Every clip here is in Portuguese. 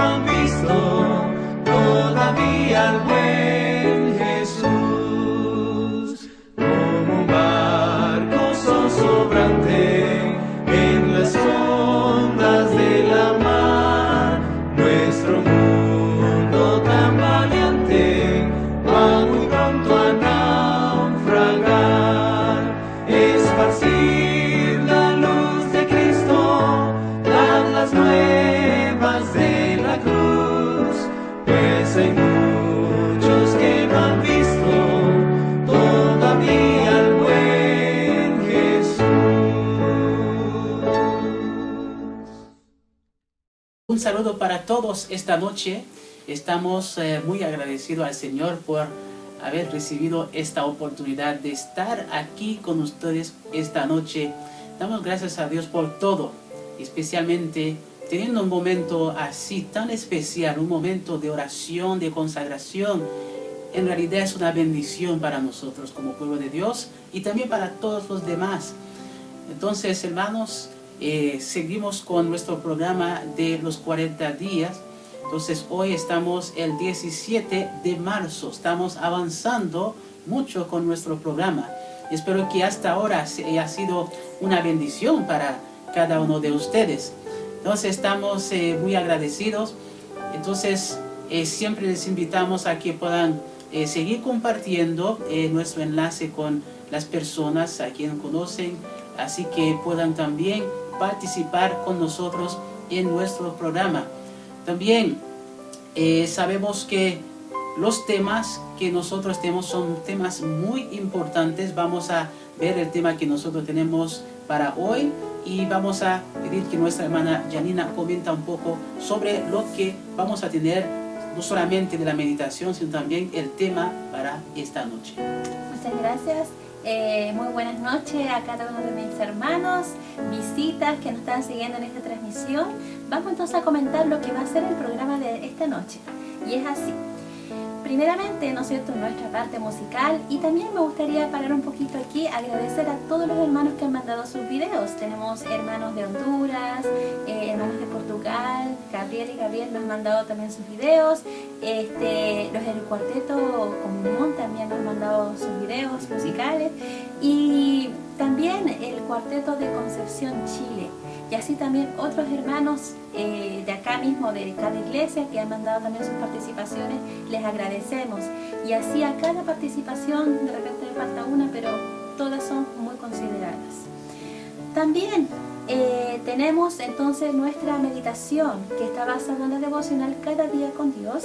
han visto todavía al buen Jesús, como un barco zozobrante en las ondas de la mar. Nuestro mundo tan valiente va muy pronto a naufragar. Esparcir la luz de Cristo, dar las nuevas de la cruz, pues hay muchos que no han visto todavía al buen Jesús. Un saludo para todos esta noche. Estamos muy agradecidos al Señor por haber recibido esta oportunidad de estar aquí con ustedes esta noche. Damos gracias a Dios por todo, especialmente teniendo un momento así tan especial, un momento de oración, de consagración. En realidad es una bendición para nosotros como pueblo de Dios y también para todos los demás. Entonces, hermanos, seguimos con nuestro programa de los 40 días. Entonces hoy estamos el 17 de marzo, estamos avanzando mucho con nuestro programa. Espero que hasta ahora haya sido una bendición para cada uno de ustedes. Entonces estamos muy agradecidos. Entonces siempre les invitamos a que puedan seguir compartiendo nuestro enlace con las personas a quienes conocen, así que puedan también participar con nosotros en nuestro programa. También sabemos que los temas que nosotros tenemos son temas muy importantes. Vamos a ver el tema que nosotros tenemos para hoy y vamos a pedir que nuestra hermana Janina comenta un poco sobre lo que vamos a tener, no solamente de la meditación, sino también el tema para esta noche. Muchas gracias. Muy buenas noches a cada uno de mis hermanos, visitas que nos están siguiendo en esta transmisión. Vamos entonces a comentar lo que va a ser el programa de esta noche. Y es así. Primeramente, ¿no es cierto?, nuestra parte musical, y también me gustaría parar un poquito aquí, agradecer a todos los hermanos que han mandado sus videos. Tenemos hermanos de Honduras, hermanos de Portugal, Gabriel y Gabriel nos han mandado también sus videos, los del cuarteto Comunión también nos han mandado sus videos musicales, y también el cuarteto de Concepción, Chile. Y así también otros hermanos de acá mismo, de cada iglesia, que han mandado también sus participaciones, les agradecemos. Y así a cada participación, de repente me falta una, pero todas son muy consideradas. También tenemos entonces nuestra meditación, que está basada en la devocional Cada Día con Dios.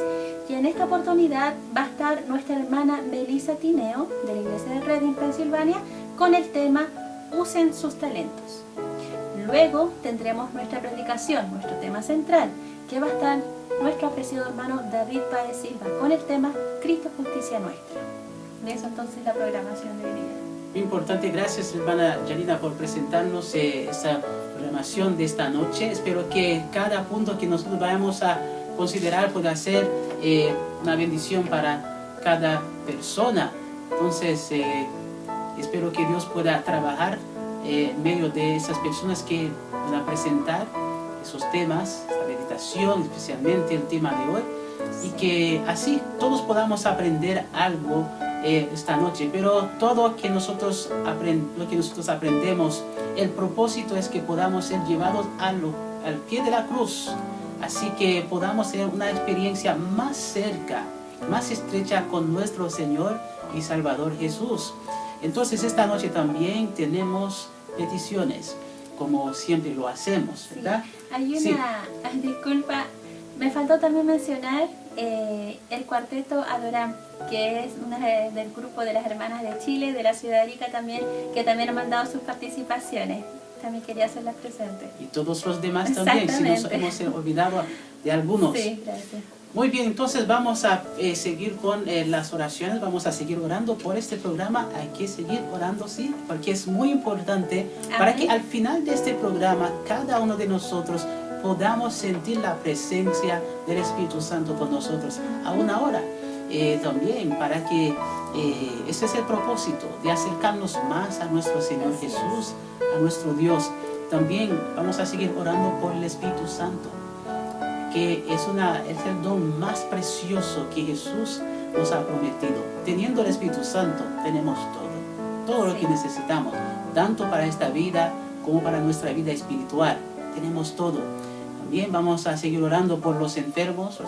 Y en esta oportunidad va a estar nuestra hermana Melissa Tineo, de la iglesia de Reading, Pensilvania, con el tema Usen sus talentos. Luego tendremos nuestra predicación, nuestro tema central, que va a estar nuestro apreciado hermano David Páez Silva con el tema Cristo Justicia Nuestra. De eso entonces la programación de hoy día. Muy importante, gracias hermana Janina por presentarnos esta programación de esta noche. Espero que cada punto que nosotros vayamos a considerar pueda ser una bendición para cada persona. Entonces espero que Dios pueda trabajar en medio de esas personas que van a presentar esos temas, esta meditación, especialmente el tema de hoy, y que así todos podamos aprender algo esta noche. Pero todo lo que nosotros aprendemos, el propósito es que podamos ser llevados al pie de la cruz, así que podamos tener una experiencia más cerca, más estrecha con nuestro Señor y Salvador Jesús. Entonces esta noche también tenemos peticiones, como siempre lo hacemos, ¿verdad? Sí. Hay una, disculpa, me faltó también mencionar el cuarteto Adoram, que es una del grupo de las hermanas de Chile, de la ciudad de Arica también, que también han mandado sus participaciones. También quería hacerlas presentes. Y todos los demás también, si nos hemos olvidado de algunos. Sí, gracias. Muy bien, entonces vamos a seguir con las oraciones, vamos a seguir orando por este programa. Hay que seguir orando, sí, porque es muy importante. Amén. Para que al final de este programa cada uno de nosotros podamos sentir la presencia del Espíritu Santo con nosotros, aún ahora. También para que ese es el propósito, de acercarnos más a nuestro Señor Jesús, a nuestro Dios. También vamos a seguir orando por el Espíritu Santo. que es el don más precioso que Jesús nos ha prometido. Teniendo el Espíritu Santo, tenemos todo lo que necesitamos, tanto para esta vida como para nuestra vida espiritual. Tenemos todo. También vamos a seguir orando por los enfermos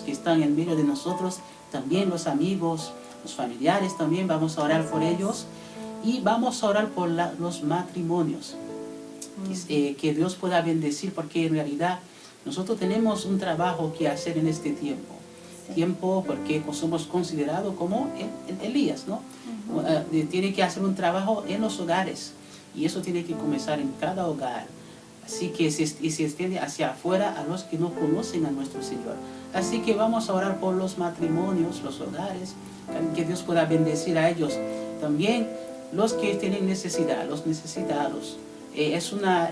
que están en medio de nosotros, también los amigos, los familiares, también vamos a orar por ellos. Y vamos a orar por los matrimonios, que Dios pueda bendecir, porque en realidad nosotros tenemos un trabajo que hacer en este tiempo. Tiempo porque somos considerados como Elías, ¿no? Tiene que hacer un trabajo en los hogares, y eso tiene que comenzar en cada hogar. Así que se extiende hacia afuera a los que no conocen a nuestro Señor. Así que vamos a orar por los matrimonios, los hogares, que Dios pueda bendecir a ellos. También los que tienen necesidad, los necesitados. Es una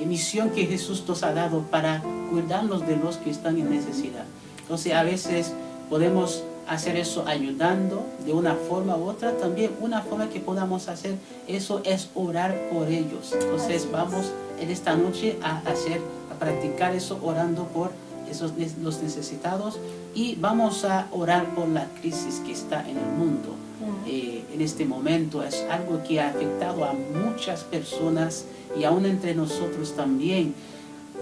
misión que Jesús nos ha dado para cuidarnos de los que están en necesidad. Entonces a veces podemos hacer eso ayudando de una forma u otra. También una forma que podamos hacer eso es orar por ellos. Entonces vamos en esta noche a practicar eso, orando por los necesitados, y vamos a orar por la crisis que está en el mundo. En este momento es algo que ha afectado a muchas personas, y aún entre nosotros también.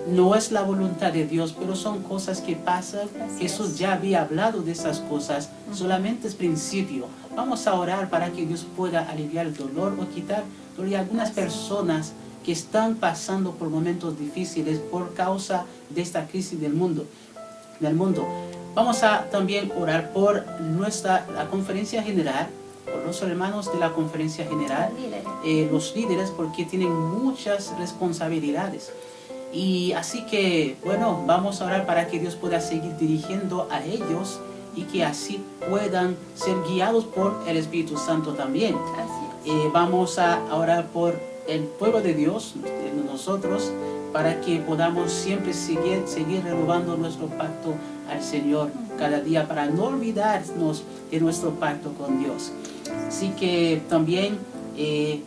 No es la voluntad de Dios, pero son cosas que pasan. Jesús ya había hablado de esas cosas, solamente es principio. Vamos a orar para que Dios pueda aliviar el dolor o quitar dolor de algunas personas que están pasando por momentos difíciles por causa de esta crisis del mundo. Vamos a también orar por la conferencia general, por los hermanos de la conferencia general, los líderes, porque tienen muchas responsabilidades. Y así que, bueno, vamos a orar para que Dios pueda seguir dirigiendo a ellos, y que así puedan ser guiados por el Espíritu Santo también. Vamos a orar por el pueblo de Dios, nosotros, para que podamos siempre seguir renovando nuestro pacto al Señor cada día, para no olvidarnos de nuestro pacto con Dios. Así que también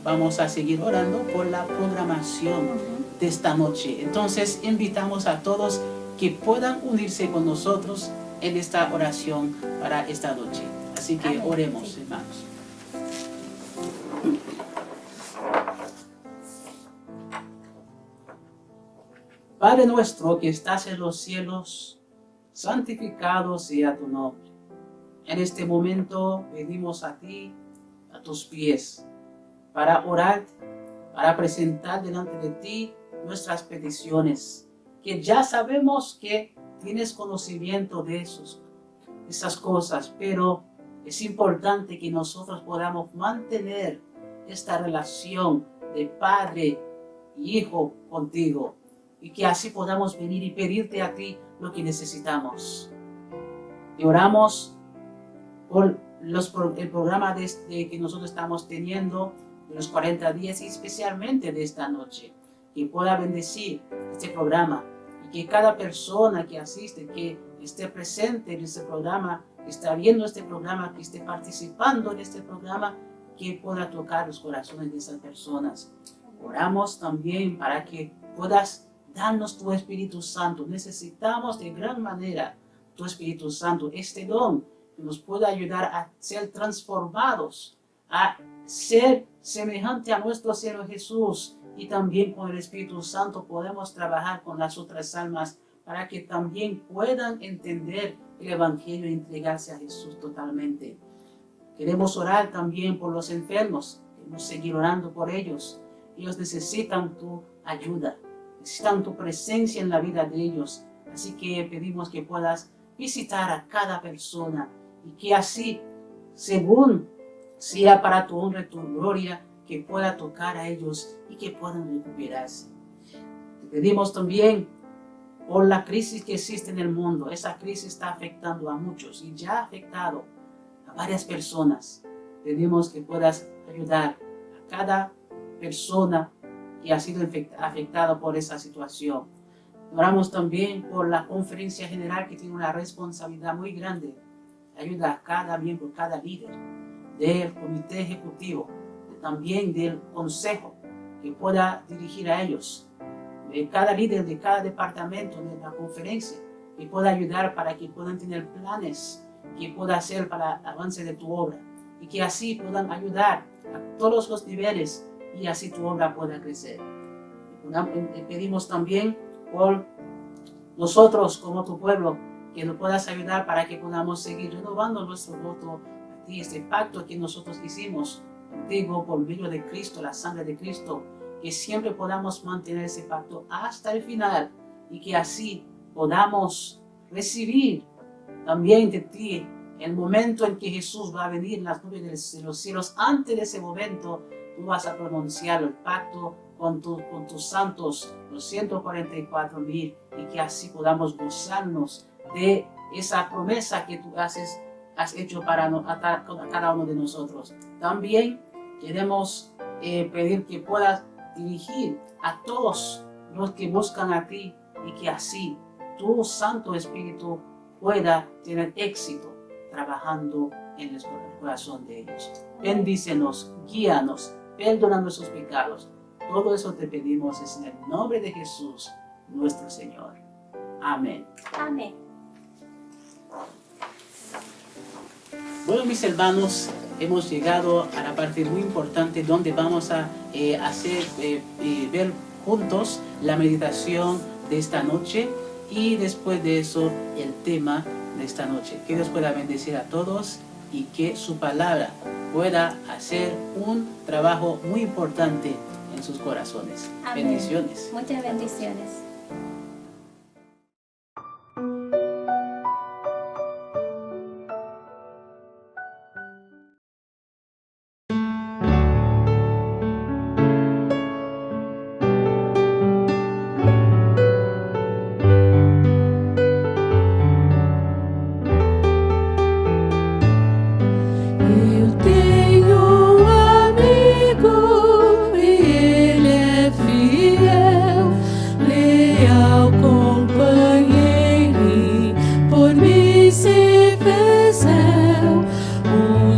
vamos a seguir orando por la programación de esta noche. Entonces invitamos a todos que puedan unirse con nosotros en esta oración para esta noche. Así que oremos, hermanos. Padre nuestro que estás en los cielos, santificado sea tu nombre. En este momento venimos a ti, a tus pies, para orar, para presentar delante de ti nuestras peticiones, que ya sabemos que tienes conocimiento de esas cosas, pero es importante que nosotros podamos mantener esta relación de padre y hijo contigo, y que así podamos venir y pedirte a ti lo que necesitamos. Te oramos por el programa que nosotros estamos teniendo de los 40 días, y especialmente de esta noche, que pueda bendecir este programa, y que cada persona que asiste, que esté presente en este programa, que está viendo este programa, que esté participando en este programa, que pueda tocar los corazones de esas personas. Oramos también para que puedas darnos tu Espíritu Santo. Necesitamos de gran manera tu Espíritu Santo, este don que nos pueda ayudar a ser transformados, a ser semejante a nuestro Señor Jesús. Y también con el Espíritu Santo podemos trabajar con las otras almas para que también puedan entender el Evangelio y entregarse a Jesús totalmente. Queremos orar también por los enfermos. Queremos seguir orando por ellos. Ellos necesitan tu ayuda, necesitan tu presencia en la vida de ellos. Así que pedimos que puedas visitar a cada persona, y que así, según sea para tu honra y tu gloria, que pueda tocar a ellos y que puedan recuperarse. Te pedimos también por la crisis que existe en el mundo. Esa crisis está afectando a muchos y ya ha afectado a varias personas. Pedimos que puedas ayudar a cada persona que ha sido afectada por esa situación. Oramos también por la conferencia general, que tiene una responsabilidad muy grande. Ayuda a cada miembro, cada líder del comité ejecutivo, también del consejo, que pueda dirigir a ellos. de cada líder de cada departamento de la conferencia, que pueda ayudar para que puedan tener planes que pueda hacer para el avance de tu obra, y que así puedan ayudar a todos los niveles y así tu obra pueda crecer. Pedimos también por nosotros como tu pueblo, que nos puedas ayudar para que podamos seguir renovando nuestro voto a ti, este pacto que nosotros hicimos contigo por medio de Cristo, la sangre de Cristo, que siempre podamos mantener ese pacto hasta el final y que así podamos recibir también de ti el momento en que Jesús va a venir en las nubes de los cielos. Antes de ese momento, tú vas a pronunciar el pacto con tus santos, los 144,000, y que así podamos gozarnos de esa promesa que tú has hecho para cada uno de nosotros. También queremos pedir que puedas dirigir a todos los que buscan a ti y que así tu Santo Espíritu pueda tener éxito trabajando en el corazón de ellos. Bendícenos, guíanos, perdona nuestros pecados. Todo eso te pedimos en el nombre de Jesús, nuestro Señor. Amén. Amén. Bueno, mis hermanos, hemos llegado a la parte muy importante donde vamos a ver juntos la meditación de esta noche y después de eso el tema de esta noche. Que Dios pueda bendecir a todos y que su palabra pueda hacer un trabajo muy importante en sus corazones. Amén. Bendiciones. Muchas bendiciones. Eu tenho um amigo e ele é fiel, leal companheiro, e por mim se fez réu.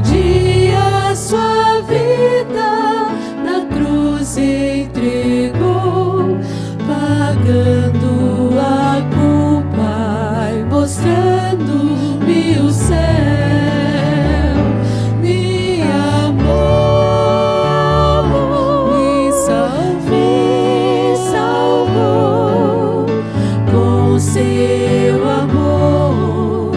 Dia sua vida na cruz entregou, pagando a culpa e mostrando-me o céu. Seu amor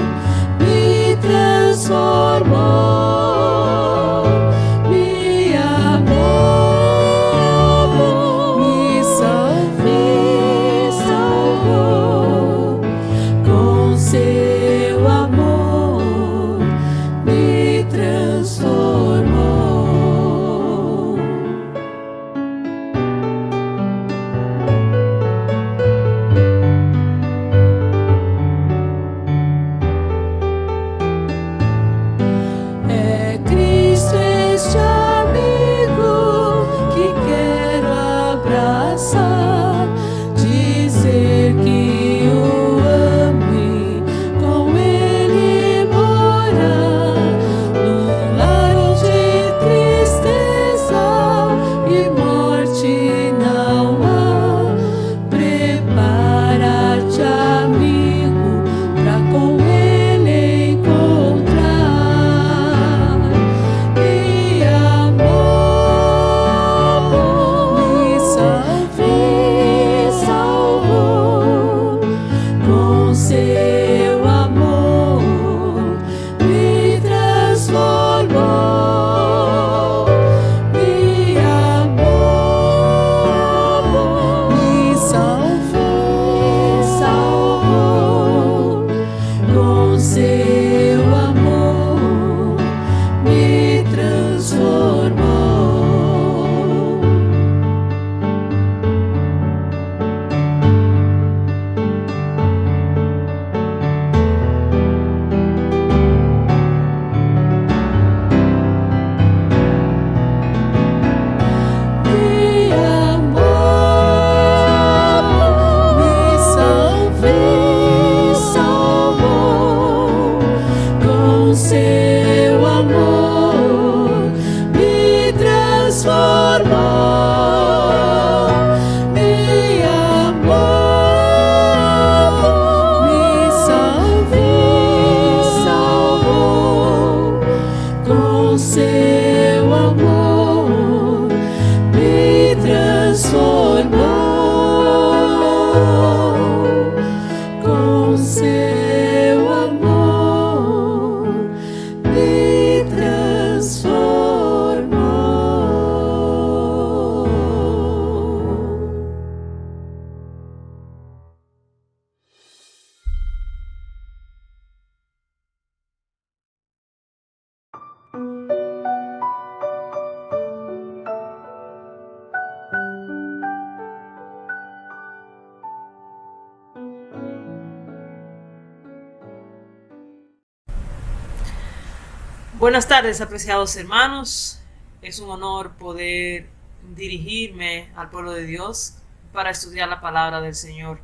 Buenas tardes, apreciados hermanos. Es un honor poder dirigirme al pueblo de Dios para estudiar la palabra del Señor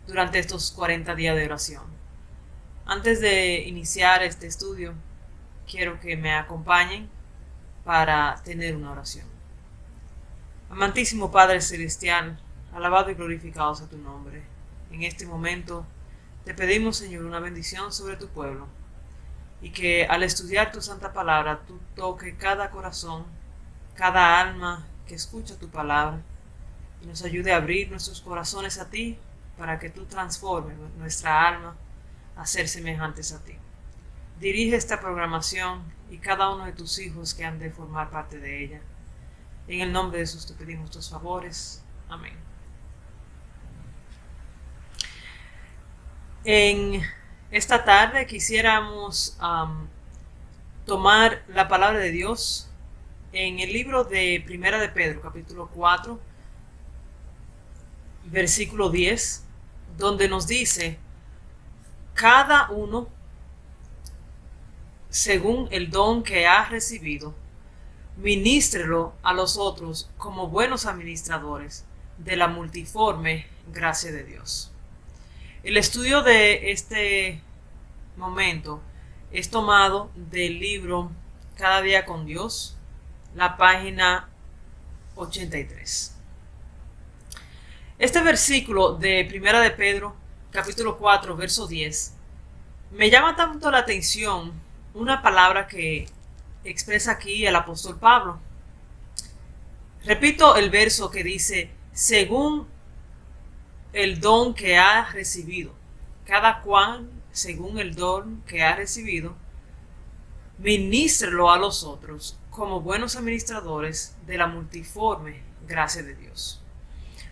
durante estos 40 días de oración. Antes de iniciar este estudio, quiero que me acompañen para tener una oración. Amantísimo Padre Celestial, alabado y glorificado sea tu nombre. En este momento te pedimos, Señor, una bendición sobre tu pueblo, y que al estudiar tu santa palabra, tú toques cada corazón, cada alma que escucha tu palabra, y nos ayude a abrir nuestros corazones a ti, para que tú transformes nuestra alma a ser semejantes a ti. Dirige esta programación y cada uno de tus hijos que han de formar parte de ella. En el nombre de Jesús te pedimos tus favores. Amén. En esta tarde quisiéramos tomar la palabra de Dios en el libro de Primera de Pedro, capítulo 4, versículo 10, donde nos dice: cada uno según el don que ha recibido, ministrelo a los otros como buenos administradores de la multiforme gracia de Dios. El estudio de este momento es tomado del libro Cada día con Dios, la página 83. Este versículo de Primera de Pedro, capítulo 4, verso 10, me llama tanto la atención una palabra que expresa aquí el apóstol Pablo. Repito el verso que dice: según el don que ha recibido, cada cual según el don que ha recibido, ministrelo a los otros como buenos administradores de la multiforme gracia de Dios.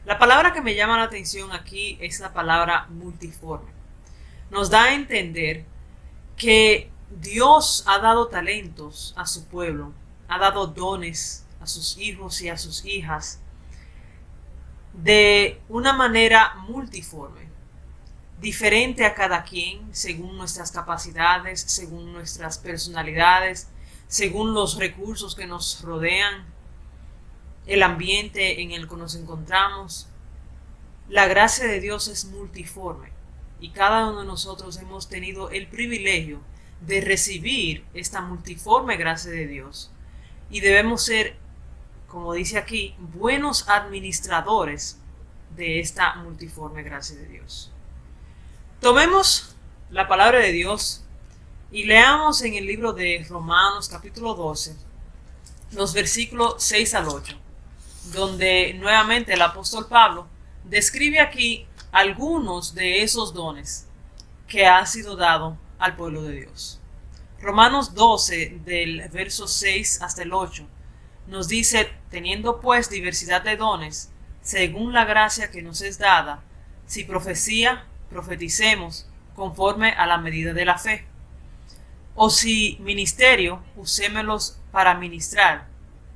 La palabra que me llama la atención aquí es la palabra multiforme. Nos da a entender que Dios ha dado talentos a su pueblo, ha dado dones a sus hijos y a sus hijas de una manera multiforme, diferente a cada quien, según nuestras capacidades, según nuestras personalidades, según los recursos que nos rodean, el ambiente en el que nos encontramos. La gracia de Dios es multiforme y cada uno de nosotros hemos tenido el privilegio de recibir esta multiforme gracia de Dios, y debemos ser, como dice aquí, buenos administradores de esta multiforme gracia de Dios. Tomemos la palabra de Dios y leamos en el libro de Romanos capítulo 12, los versículos 6 al 8, donde nuevamente el apóstol Pablo describe aquí algunos de esos dones que ha sido dado al pueblo de Dios. Romanos 12, del verso 6 hasta el 8, nos dice: teniendo pues diversidad de dones, según la gracia que nos es dada, si profecía, profeticemos conforme a la medida de la fe. O si ministerio, usémelos para ministrar,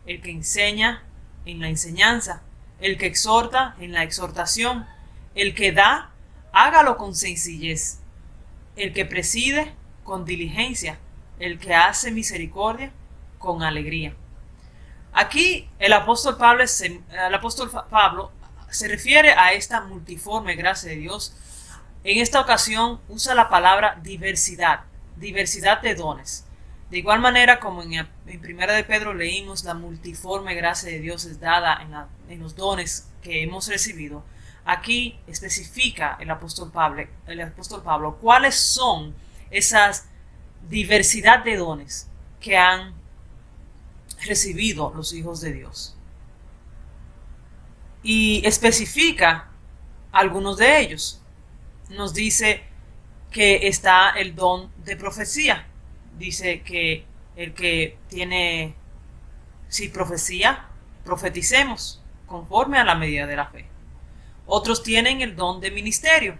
el que enseña en la enseñanza, el que exhorta en la exhortación, el que da, hágalo con sencillez, el que preside con diligencia, el que hace misericordia con alegría. Aquí el apóstol Pablo se refiere a esta multiforme gracia de Dios. En esta ocasión usa la palabra diversidad de dones. De igual manera como en Primera de Pedro leímos la multiforme gracia de Dios es dada en los dones que hemos recibido, aquí especifica el apóstol Pablo cuáles son esas diversidad de dones que han recibido los hijos de Dios, y especifica algunos de ellos. Nos dice que está el don de profecía. Dice que el que tiene, si profecía, profeticemos conforme a la medida de la fe. Otros tienen el don de ministerio.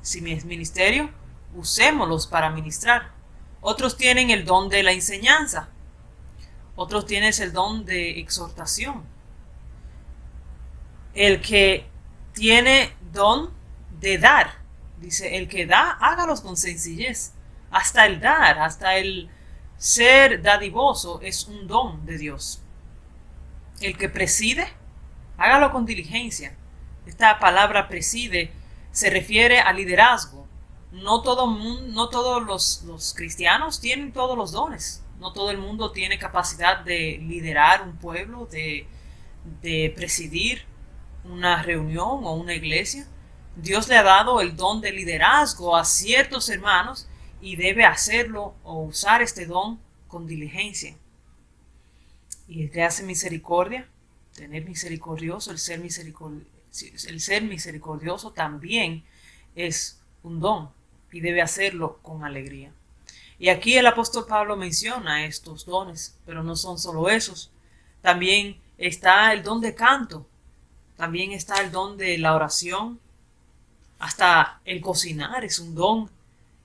Si es ministerio, usémoslos para ministrar. Otros tienen el don de la enseñanza. Otros tienen el don de exhortación. El que tiene don de dar, dice: el que da, hágalos con sencillez. Hasta el dar, hasta el ser dadivoso es un don de Dios. El que preside, hágalo con diligencia. Esta palabra preside se refiere a liderazgo. No todos los cristianos tienen todos los dones. No todo el mundo tiene capacidad de liderar un pueblo, de presidir una reunión o una iglesia. Dios le ha dado el don de liderazgo a ciertos hermanos y debe hacerlo o usar este don con diligencia. Y el que hace misericordia, tener misericordioso, el ser misericordioso también es un don y debe hacerlo con alegría. Y aquí el apóstol Pablo menciona estos dones, pero no son solo esos. También está el don de canto, también está el don de la oración, hasta el cocinar es un don,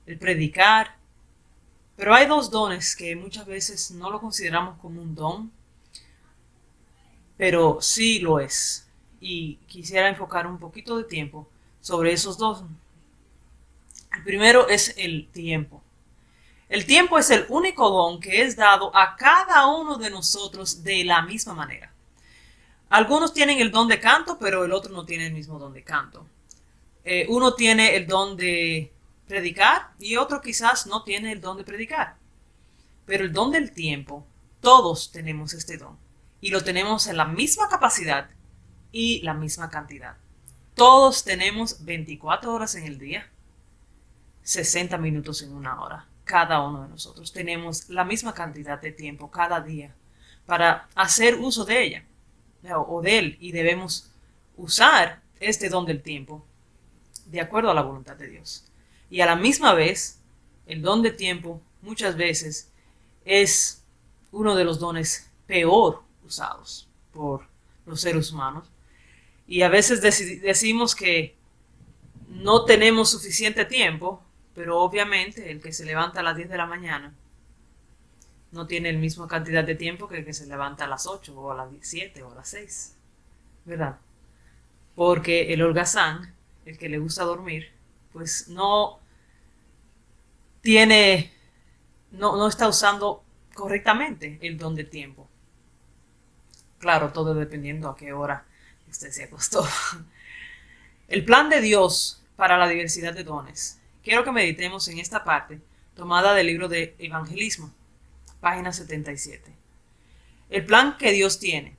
el predicar. Pero hay dos dones que muchas veces no lo consideramos como un don, pero sí lo es. Y quisiera enfocar un poquito de tiempo sobre esos dos. El primero es el tiempo. El tiempo es el único don que es dado a cada uno de nosotros de la misma manera. Algunos tienen el don de canto, pero el otro no tiene el mismo don de canto. Uno tiene el don de predicar y otro quizás no tiene el don de predicar. Pero el don del tiempo, todos tenemos este don. Y lo tenemos en la misma capacidad y la misma cantidad. Todos tenemos 24 horas en el día, 60 minutos en una hora. Cada uno de nosotros tenemos la misma cantidad de tiempo cada día para hacer uso de ella o de él, y debemos usar este don del tiempo de acuerdo a la voluntad de Dios. Y a la misma vez, el don de tiempo muchas veces es uno de los dones peor usados por los seres humanos. Y a veces decimos que no tenemos suficiente tiempo, pero obviamente el que se levanta a las 10 de la mañana no tiene la misma cantidad de tiempo que el que se levanta a las 8 o a las 7 o a las 6, ¿verdad? Porque el holgazán, el que le gusta dormir, pues no está usando correctamente el don de tiempo. Claro, todo dependiendo a qué hora usted se acostó. El plan de Dios para la diversidad de dones. Quiero que meditemos en esta parte tomada del libro de Evangelismo, página 77. El plan que Dios tiene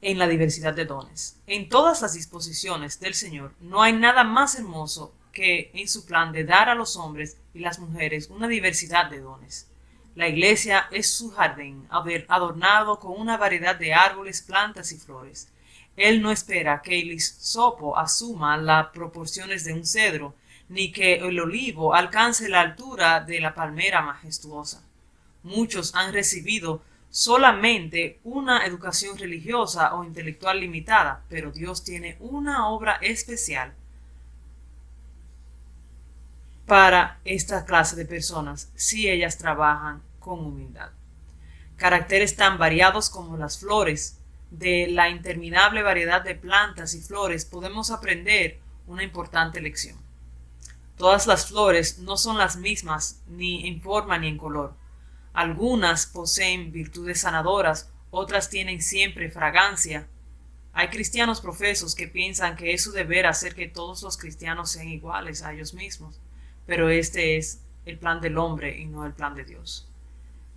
en la diversidad de dones. En todas las disposiciones del Señor no hay nada más hermoso que en su plan de dar a los hombres y las mujeres una diversidad de dones. La iglesia es su jardín, adornado con una variedad de árboles, plantas y flores. Él no espera que el hisopo asuma las proporciones de un cedro, ni que el olivo alcance la altura de la palmera majestuosa. Muchos han recibido solamente una educación religiosa o intelectual limitada, pero Dios tiene una obra especial para esta clase de personas si ellas trabajan con humildad. Caracteres tan variados como las flores, de la interminable variedad de plantas y flores podemos aprender una importante lección. Todas las flores no son las mismas ni en forma ni en color. Algunas poseen virtudes sanadoras, otras tienen siempre fragancia. Hay cristianos profesos que piensan que es su deber hacer que todos los cristianos sean iguales a ellos mismos, pero este es el plan del hombre y no el plan de Dios.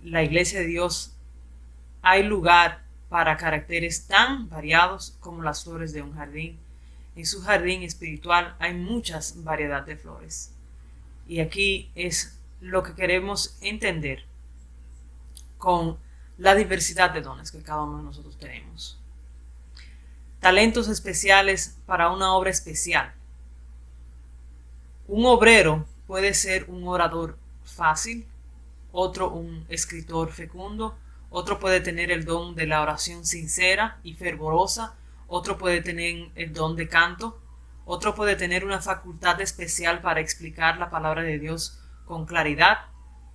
La iglesia de Dios hay lugar para caracteres tan variados como las flores de un jardín. En su jardín espiritual hay muchas variedades de flores. Y aquí es lo que queremos entender con la diversidad de dones que cada uno de nosotros tenemos. Talentos especiales para una obra especial. Un obrero puede ser un orador fácil, otro un escritor fecundo, otro puede tener el don de la oración sincera y fervorosa, otro puede tener el don de canto, otro puede tener una facultad especial para explicar la palabra de Dios con claridad,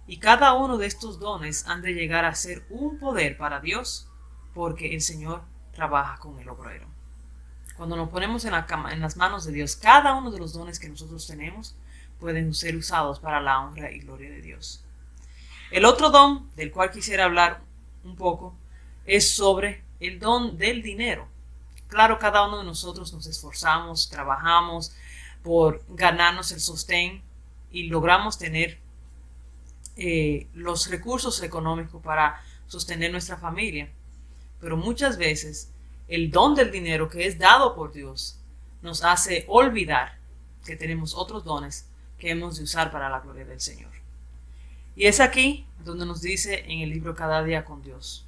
y cada uno de estos dones han de llegar a ser un poder para Dios, porque el Señor trabaja con el obrero. Cuando nos ponemos en las manos de Dios, cada uno de los dones que nosotros tenemos pueden ser usados para la honra y gloria de Dios. El otro don del cual quisiera hablar un poco es sobre el don del dinero. Claro, cada uno de nosotros nos esforzamos, trabajamos por ganarnos el sostén y logramos tener los recursos económicos para sostener nuestra familia. Pero muchas veces el don del dinero que es dado por Dios nos hace olvidar que tenemos otros dones que hemos de usar para la gloria del Señor. Y es aquí donde nos dice en el libro Cada Día con Dios: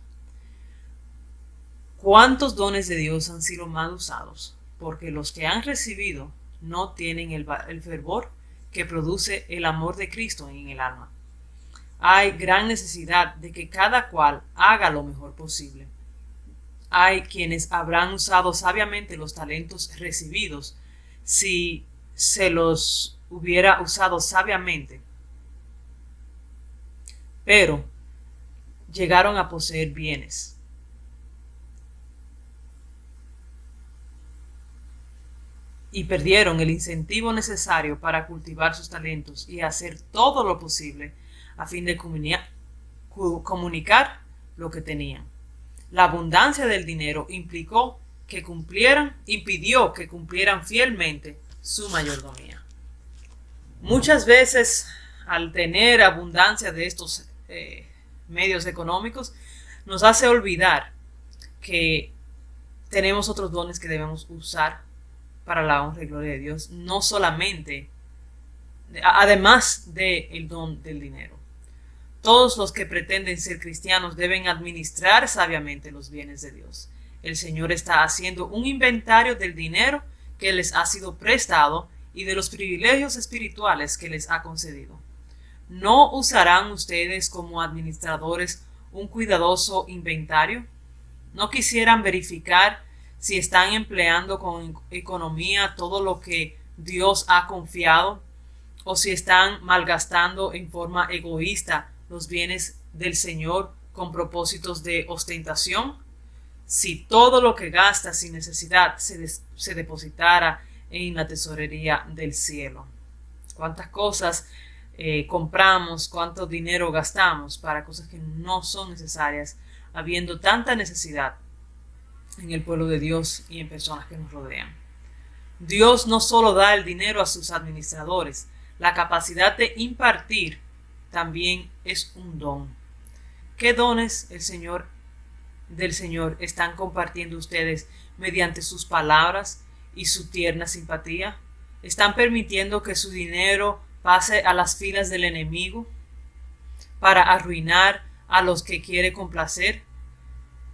¿cuántos dones de Dios han sido mal usados? Porque los que han recibido no tienen el fervor que produce el amor de Cristo en el alma. Hay gran necesidad de que cada cual haga lo mejor posible. Hay quienes habrán usado sabiamente los talentos recibidos si se los hubiera usado sabiamente, pero llegaron a poseer bienes. Y perdieron el incentivo necesario para cultivar sus talentos y hacer todo lo posible a fin de comunicar lo que tenían. La abundancia del dinero impidió que cumplieran fielmente su mayordomía. Muchas veces, al tener abundancia de estos medios económicos, nos hace olvidar que tenemos otros dones que debemos usar para la honra y gloria de Dios, no solamente, además del don del dinero. Todos los que pretenden ser cristianos deben administrar sabiamente los bienes de Dios. El Señor está haciendo un inventario del dinero que les ha sido prestado y de los privilegios espirituales que les ha concedido. ¿No usarán ustedes como administradores un cuidadoso inventario? ¿No quisieran verificar si están empleando con economía todo lo que Dios ha confiado, o si están malgastando en forma egoísta los bienes del Señor con propósitos de ostentación? Si todo lo que gasta sin necesidad se depositara en la tesorería del cielo. ¿Cuántas cosas compramos, cuánto dinero gastamos para cosas que no son necesarias, habiendo tanta necesidad en el pueblo de Dios y en personas que nos rodean? Dios no solo da el dinero a sus administradores, la capacidad de impartir también es un don. ¿Qué dones del Señor están compartiendo ustedes mediante sus palabras y su tierna simpatía? ¿Están permitiendo que su dinero pase a las filas del enemigo para arruinar a los que quiere complacer?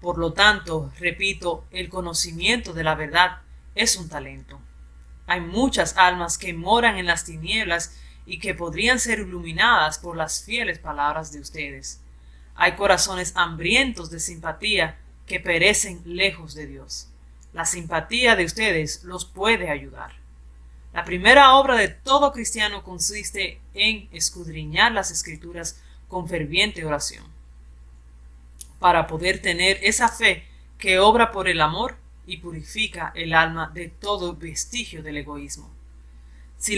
Por lo tanto, repito, el conocimiento de la verdad es un talento. Hay muchas almas que moran en las tinieblas y que podrían ser iluminadas por las fieles palabras de ustedes. Hay corazones hambrientos de simpatía que perecen lejos de Dios. La simpatía de ustedes los puede ayudar. La primera obra de todo cristiano consiste en escudriñar las Escrituras con ferviente oración, para poder tener esa fe que obra por el amor y purifica el alma de todo vestigio del egoísmo. Si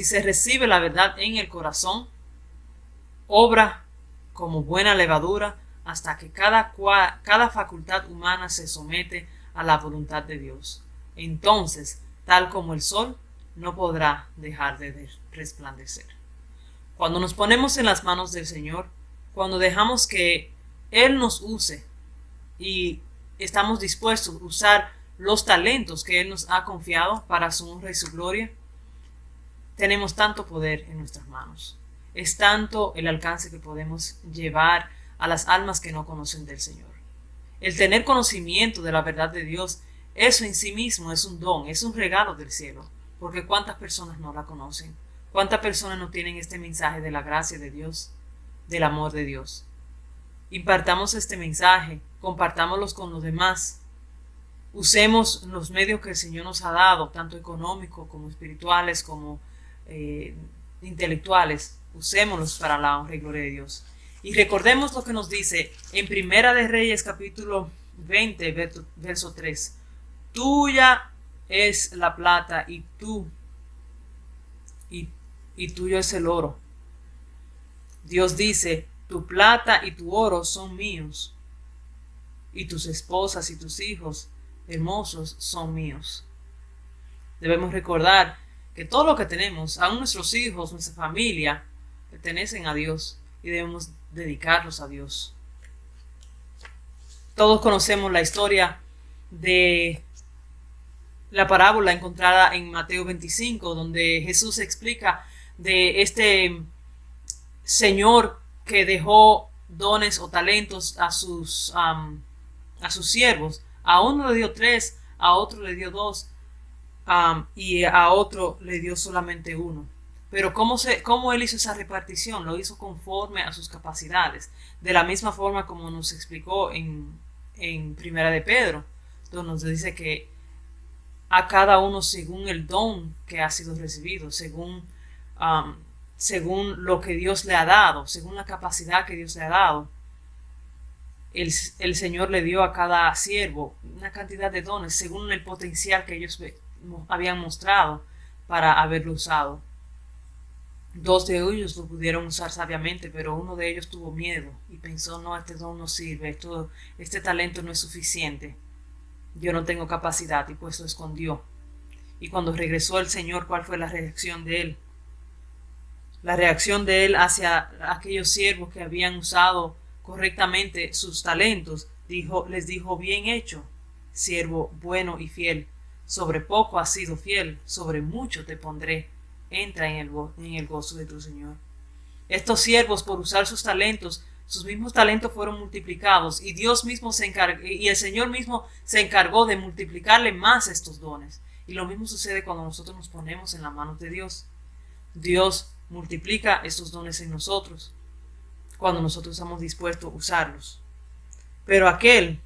se recibe la verdad en el corazón, obra como buena levadura hasta que cada facultad humana se somete a la voluntad de Dios. Entonces, tal como el sol, no podrá dejar de resplandecer. Cuando nos ponemos en las manos del Señor, cuando dejamos que Él nos use y estamos dispuestos a usar los talentos que Él nos ha confiado para su honra y su gloria, tenemos tanto poder en nuestras manos. Es tanto el alcance que podemos llevar a las almas que no conocen del Señor. El tener conocimiento de la verdad de Dios, eso en sí mismo es un don, es un regalo del cielo, porque ¿cuántas personas no la conocen? ¿Cuántas personas no tienen este mensaje de la gracia de Dios, del amor de Dios? Impartamos este mensaje, compartámoslos con los demás. Usemos los medios que el Señor nos ha dado, tanto económicos como espirituales, como intelectuales. Usémoslos para la honra y gloria de Dios. Y recordemos lo que nos dice en Primera de Reyes capítulo 20, verso 3. Tuya es la plata y tuyo es el oro. Dios dice, tu plata y tu oro son míos, y tus esposas y tus hijos hermosos son míos. Debemos recordar que todo lo que tenemos, aun nuestros hijos, nuestra familia, pertenecen a Dios y debemos dedicarlos a Dios. Todos conocemos la historia de la parábola encontrada en Mateo 25, donde Jesús explica de este señor que dejó dones o talentos a sus siervos. A uno le dio 3, a otro le dio 2, y a otro le dio solamente 1. Pero ¿cómo él hizo esa repartición? Lo hizo conforme a sus capacidades, de la misma forma como nos explicó en Primera de Pedro, donde nos dice que a cada uno según el don que ha sido recibido, según lo que Dios le ha dado, según la capacidad que Dios le ha dado. El Señor le dio a cada siervo una cantidad de dones según el potencial que ellos habían mostrado para haberlo usado. 2 de ellos lo pudieron usar sabiamente, pero uno de ellos tuvo miedo y pensó, no, este don no sirve, este talento no es suficiente, yo no tengo capacidad, y pues lo escondió. Y cuando regresó el Señor, ¿cuál fue la reacción de él? La reacción de él hacia aquellos siervos que habían usado correctamente sus talentos, les dijo, bien hecho, siervo bueno y fiel, sobre poco has sido fiel, sobre mucho te pondré, entra en el gozo de tu Señor. Estos siervos, por usar sus talentos, sus mismos talentos fueron multiplicados, y Dios mismo y el Señor mismo se encargó de multiplicarle más estos dones. Y lo mismo sucede cuando nosotros nos ponemos en las manos de Dios. Dios multiplica estos dones en nosotros cuando nosotros estamos dispuestos a usarlos. Pero aquel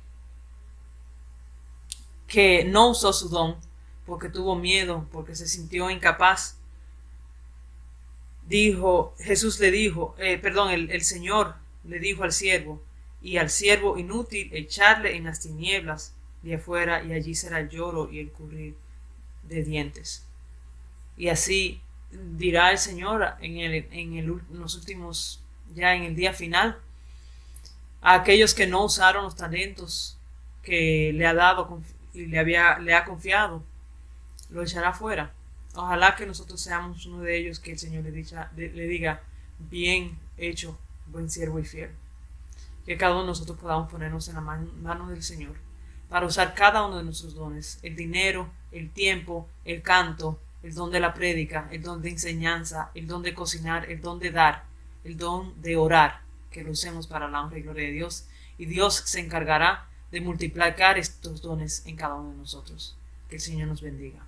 que no usó su don porque tuvo miedo, porque se sintió incapaz, el Señor le dijo al siervo, y al siervo inútil echarle en las tinieblas de afuera, y allí será el lloro y el crujir de dientes. Y así dirá el Señor en los últimos, ya en el día final, a aquellos que no usaron los talentos que le ha dado y le ha confiado, lo echará fuera. Ojalá que nosotros seamos uno de ellos que el Señor le diga, bien hecho, buen siervo y fiel. Que cada uno de nosotros podamos ponernos en la mano del Señor para usar cada uno de nuestros dones, el dinero, el tiempo, el canto, el don de la prédica, el don de enseñanza, el don de cocinar, el don de dar, el don de orar, que lo usemos para la honra y gloria de Dios, y Dios se encargará de multiplicar estos dones en cada uno de nosotros. Que el Señor nos bendiga.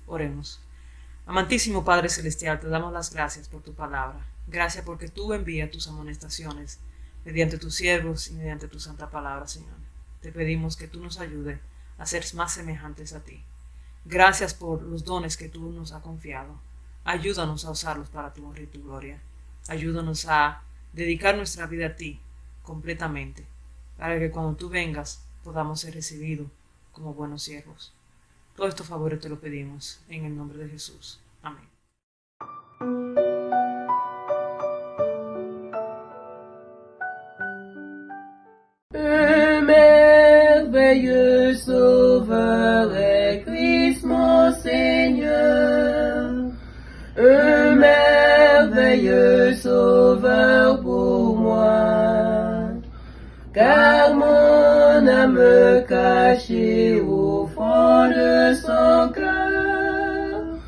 Oremos. Amantísimo Padre Celestial, te damos las gracias por tu palabra. Gracias porque tú envías tus amonestaciones mediante tus siervos y mediante tu santa palabra, Señor. Te pedimos que tú nos ayudes a ser más semejantes a ti. Gracias por los dones que tú nos has confiado. Ayúdanos a usarlos para tu honra y tu gloria. Ayúdanos a dedicar nuestra vida a ti completamente, para que cuando tú vengas podamos ser recibidos como buenos siervos. Todos estos favores te lo pedimos en el nombre de Jesús. Amén. Merveilleux Sauveur est Christ mon Seigneur, un merveilleux Sauveur pour moi, car mon âme cachée au fond de son cœur,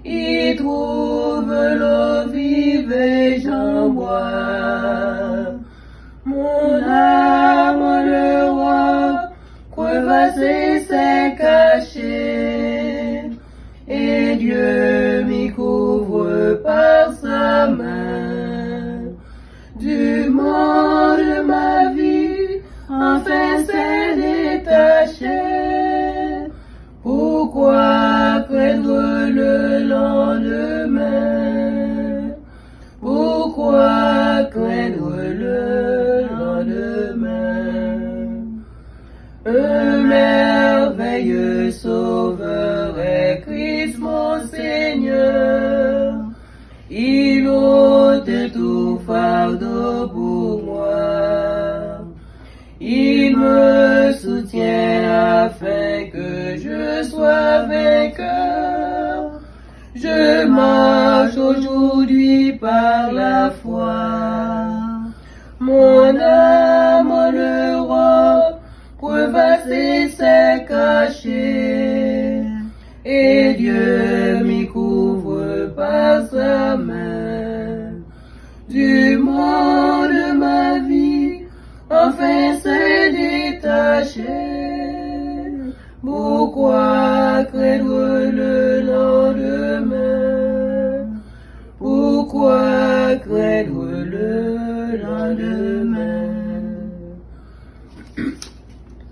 y trouve l'eau vive et j'en bois. Mon âme le roi crevassé s'est caché, et Dieu m'y couvre par sa main. Du monde de ma vie, enfin s'est détaché. Pourquoi craindre le lendemain? Pourquoi craindre le lendemain? Un merveilleux Sauveur soutienne afin que je sois vainqueur. Je marche aujourd'hui par la foi. Mon âme en Europe, crevassée s'est cachée, et Dieu m'y couvre par sa main. Du monde de ma vie, enfin s'est détaché. Pourquoi craindre le lendemain? Pourquoi craindre le lendemain?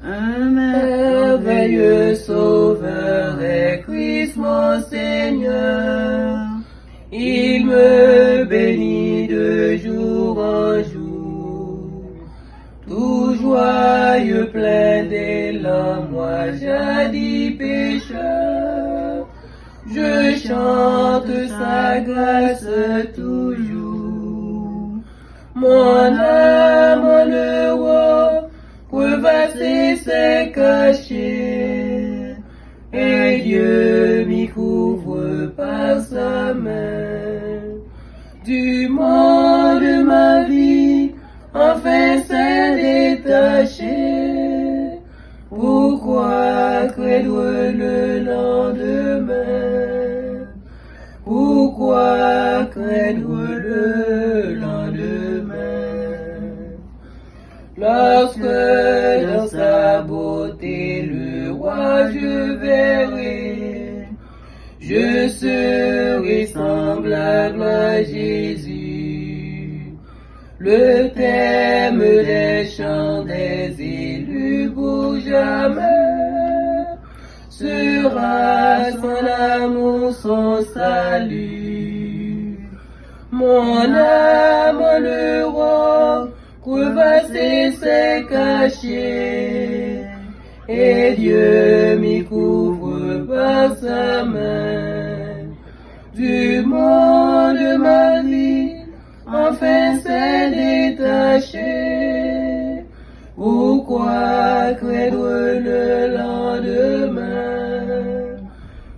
Un merveilleux sauveur est Christ mon Seigneur. Il me bénit de jour en jour. Tout joyeux, plein d'élan, moi jadis pécheur, je chante sa grâce toujours. Mon âme en Europe, crevassée s'est cachée, et Dieu m'y couvre par sa main. Du monde de ma vie, enfin s'est détaché. Pourquoi craindre le lendemain? Pourquoi craindre le lendemain? Lorsque dans sa beauté le roi je verrai, je serai semblable à Jésus. Le thème des chants des élus pour jamais sera son amour, son salut. Mon âme en Europe, crevassée s'est cachée, et Dieu m'y couvre par sa main. Du monde de ma vie, enfin s'est détaché. Pourquoi craindre le lendemain?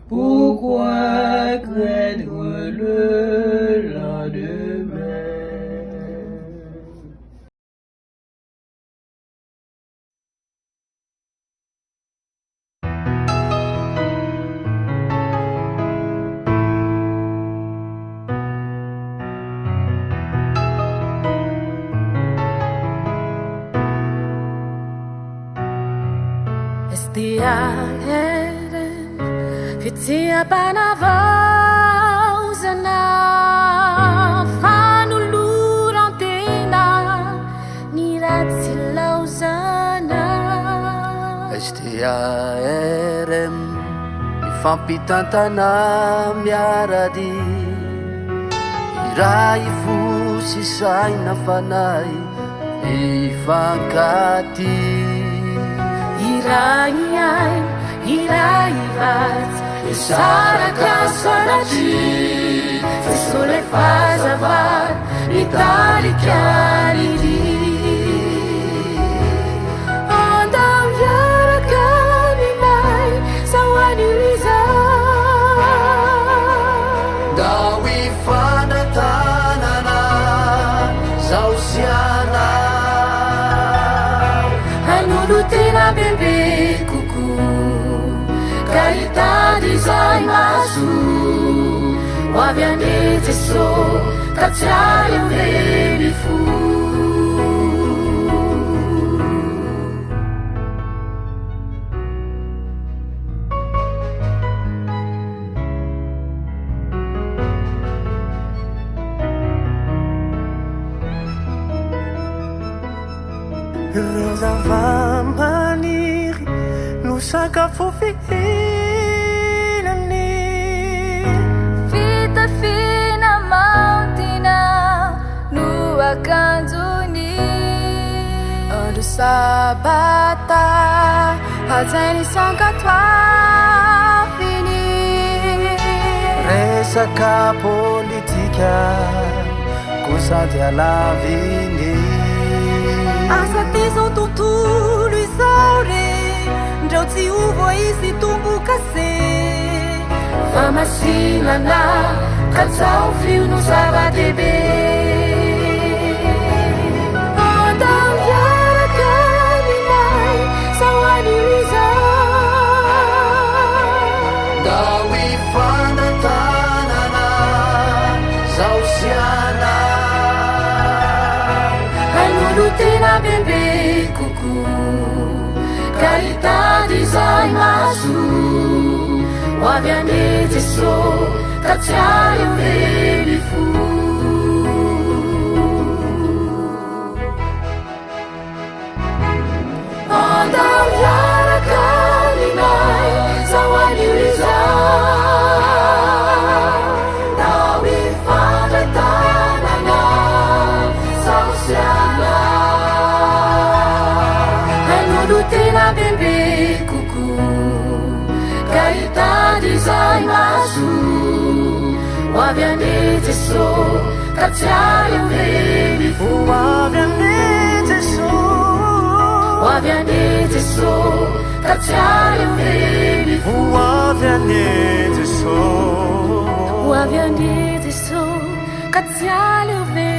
Pourquoi craindre le lendemain? Estiaren fitia panavausana fanulurantena niratsilausana. Estiaerem mifampitantana miarady, iray fosy saina fanay mifankaty. Irai vazy misaraka sanatry, Jesosy fazavary mitarika riry. Andao miaraka aminay sao an'izay, Dao ifanantanana zao siana, hanolo tena bebe kokoa, ka hitady izay maso ho avy ane Jesosy, ka tsy ay amreny fo. Ireo zava-maniry no sakafo fihinany, Fitafina maontina no akanjony, andro sabata hajainy sankatoaviny. resaka politika kosa dia laviny. Asa ty zao tontolo izao re, ti uvo isi tumbu cacê. Famacina lá, calçar o fio no sábado de bem. Andam yara caminhai, sawani wizai. Dawi fana tanana, sausiana. Ai lulutena bebê cucu, caridade zai masu. Wavianete so, tachayo veli fu. Andam yara kalinai, sawani wizai. Dawi fana tanana, sausiana. Ai lulutena bebê cucu, caridade zai masu. Wavianete so, tachayo veli fu. Wavianete so, Wavianete so, tachayo veli fu. wavianete so. Wavianete so, tachayo veli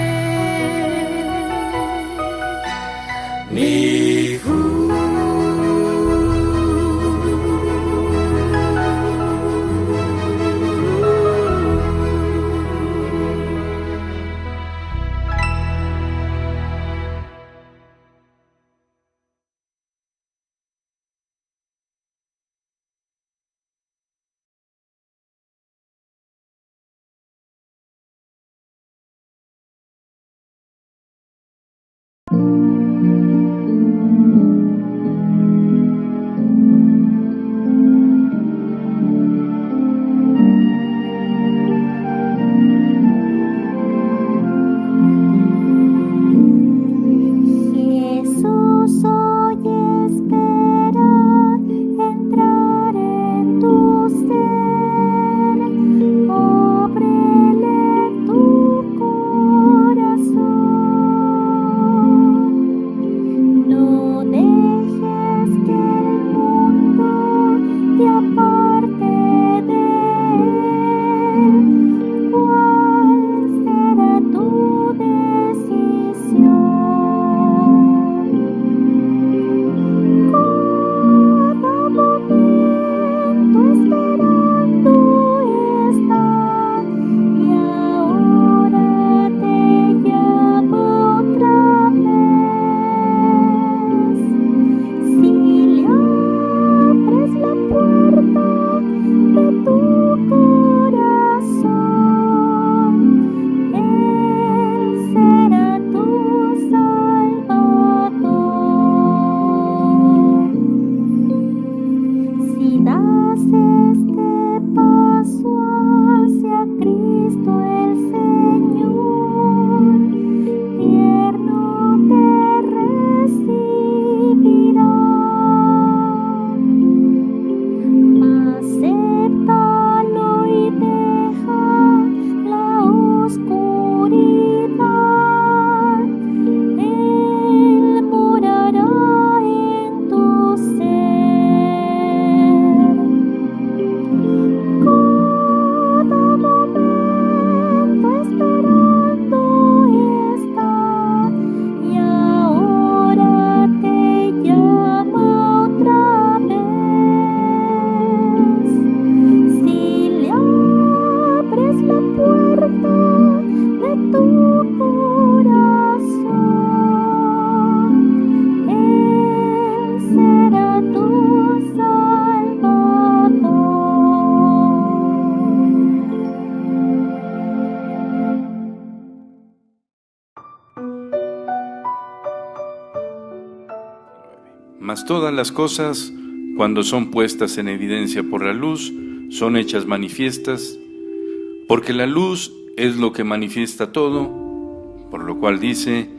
fu. Mas todas las cosas, cuando son puestas en evidencia por la luz, son hechas manifiestas, porque la luz es lo que manifiesta todo, por lo cual dice: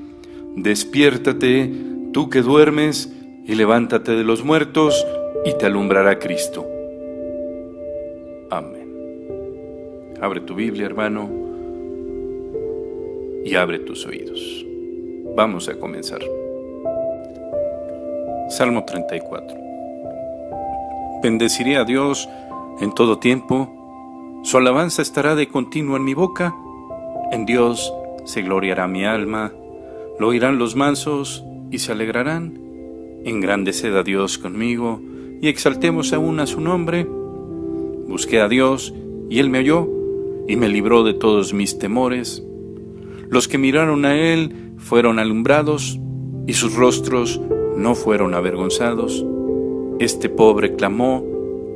despiértate, tú que duermes, y levántate de los muertos, y te alumbrará Cristo. Amén. Abre tu Biblia, hermano, y abre tus oídos. Vamos a comenzar. Salmo 34. Bendeciré a Dios en todo tiempo, su alabanza estará de continuo en mi boca. En Dios se gloriará mi alma, lo oirán los mansos y se alegrarán. Engrandeced a Dios conmigo y exaltemos aún a su nombre. Busqué a Dios y Él me oyó y me libró de todos mis temores. Los que miraron a Él fueron alumbrados y sus rostros no fueron avergonzados. Este pobre clamó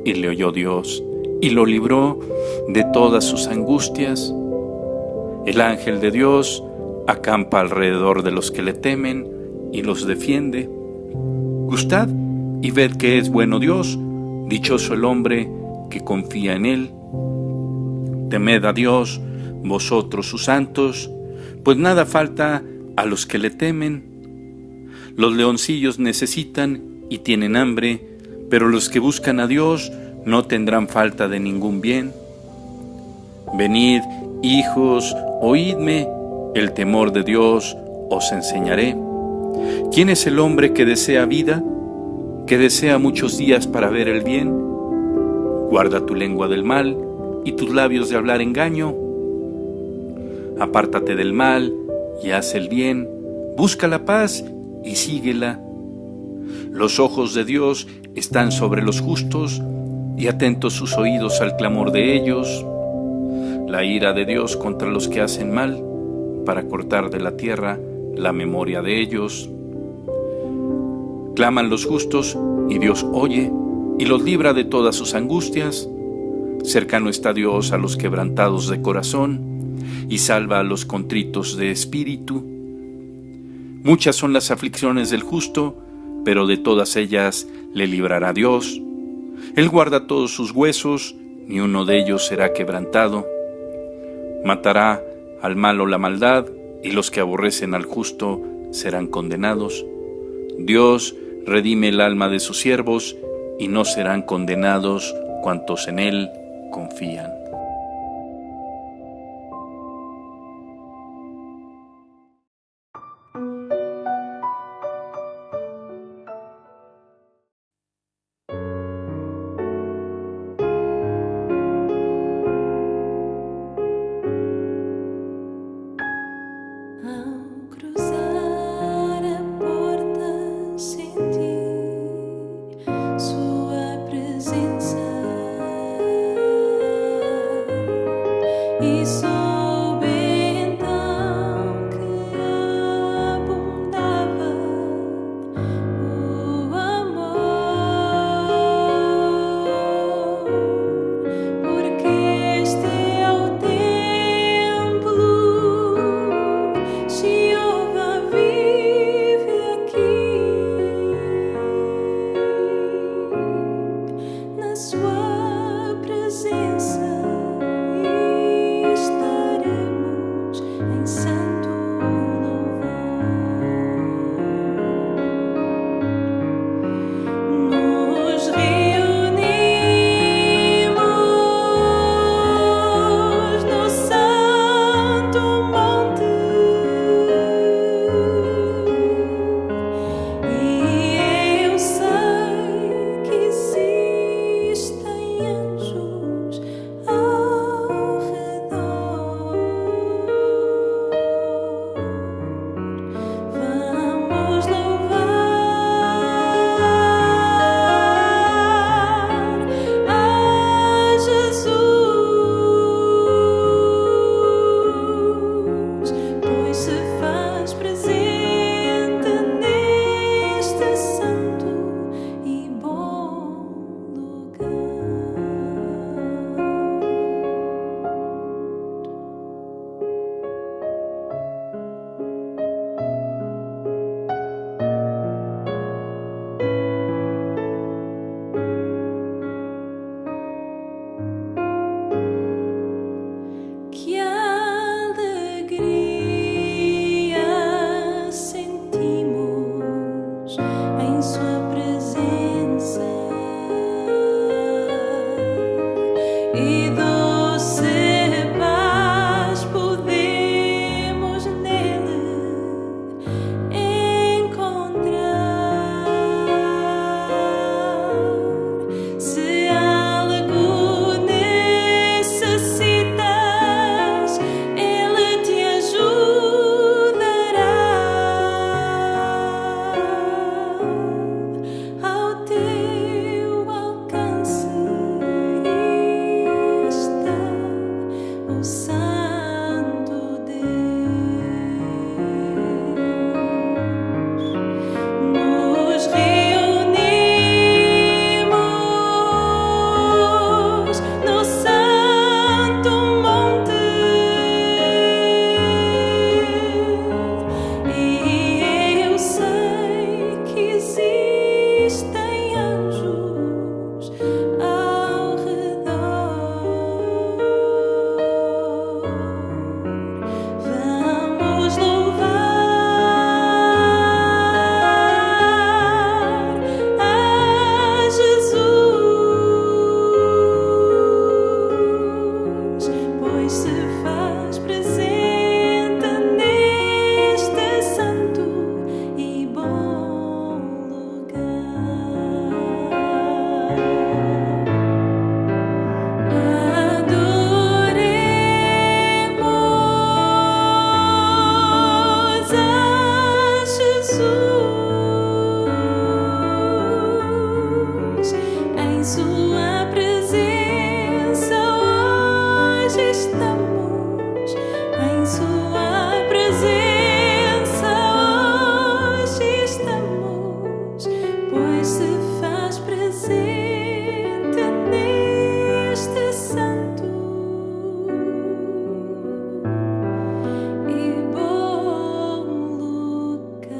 y le oyó Dios y lo libró de todas sus angustias. El ángel de Dios acampa alrededor de los que le temen y los defiende. Gustad y ved que es bueno Dios, dichoso el hombre que confía en Él. Temed a Dios, vosotros sus santos, pues nada falta a los que le temen. Los leoncillos necesitan y tienen hambre, pero los que buscan a Dios no tendrán falta de ningún bien. Venid, hijos, oídme, el temor de Dios os enseñaré. ¿Quién es el hombre que desea vida, que desea muchos días para ver el bien? Guarda tu lengua del mal y tus labios de hablar engaño. Apártate del mal y haz el bien, busca la paz y síguela. Los ojos de Dios están sobre los justos y atentos sus oídos al clamor de ellos. La ira de Dios contra los que hacen mal, para cortar de la tierra la memoria de ellos. Claman los justos y Dios oye y los libra de todas sus angustias. Cercano está Dios a los quebrantados de corazón y salva a los contritos de espíritu. Muchas son las aflicciones del justo, pero de todas ellas le librará Dios. Él guarda todos sus huesos, ni uno de ellos será quebrantado. Matará al malo la maldad, y los que aborrecen al justo serán condenados. Dios redime el alma de sus siervos, y no serán condenados cuantos en Él confían. Sua presença está. o Santo Deus. Nos reunimos no Santo Monte e eu sei que existem anjos ao redor. Vamos louvar a Jesus, pois se faz presente neste santo e bom lugar. Adoremos a Jesus, em sua presença hoje estamos, em sua presença hoje estamos, pois se faz presente neste santo e bom lugar.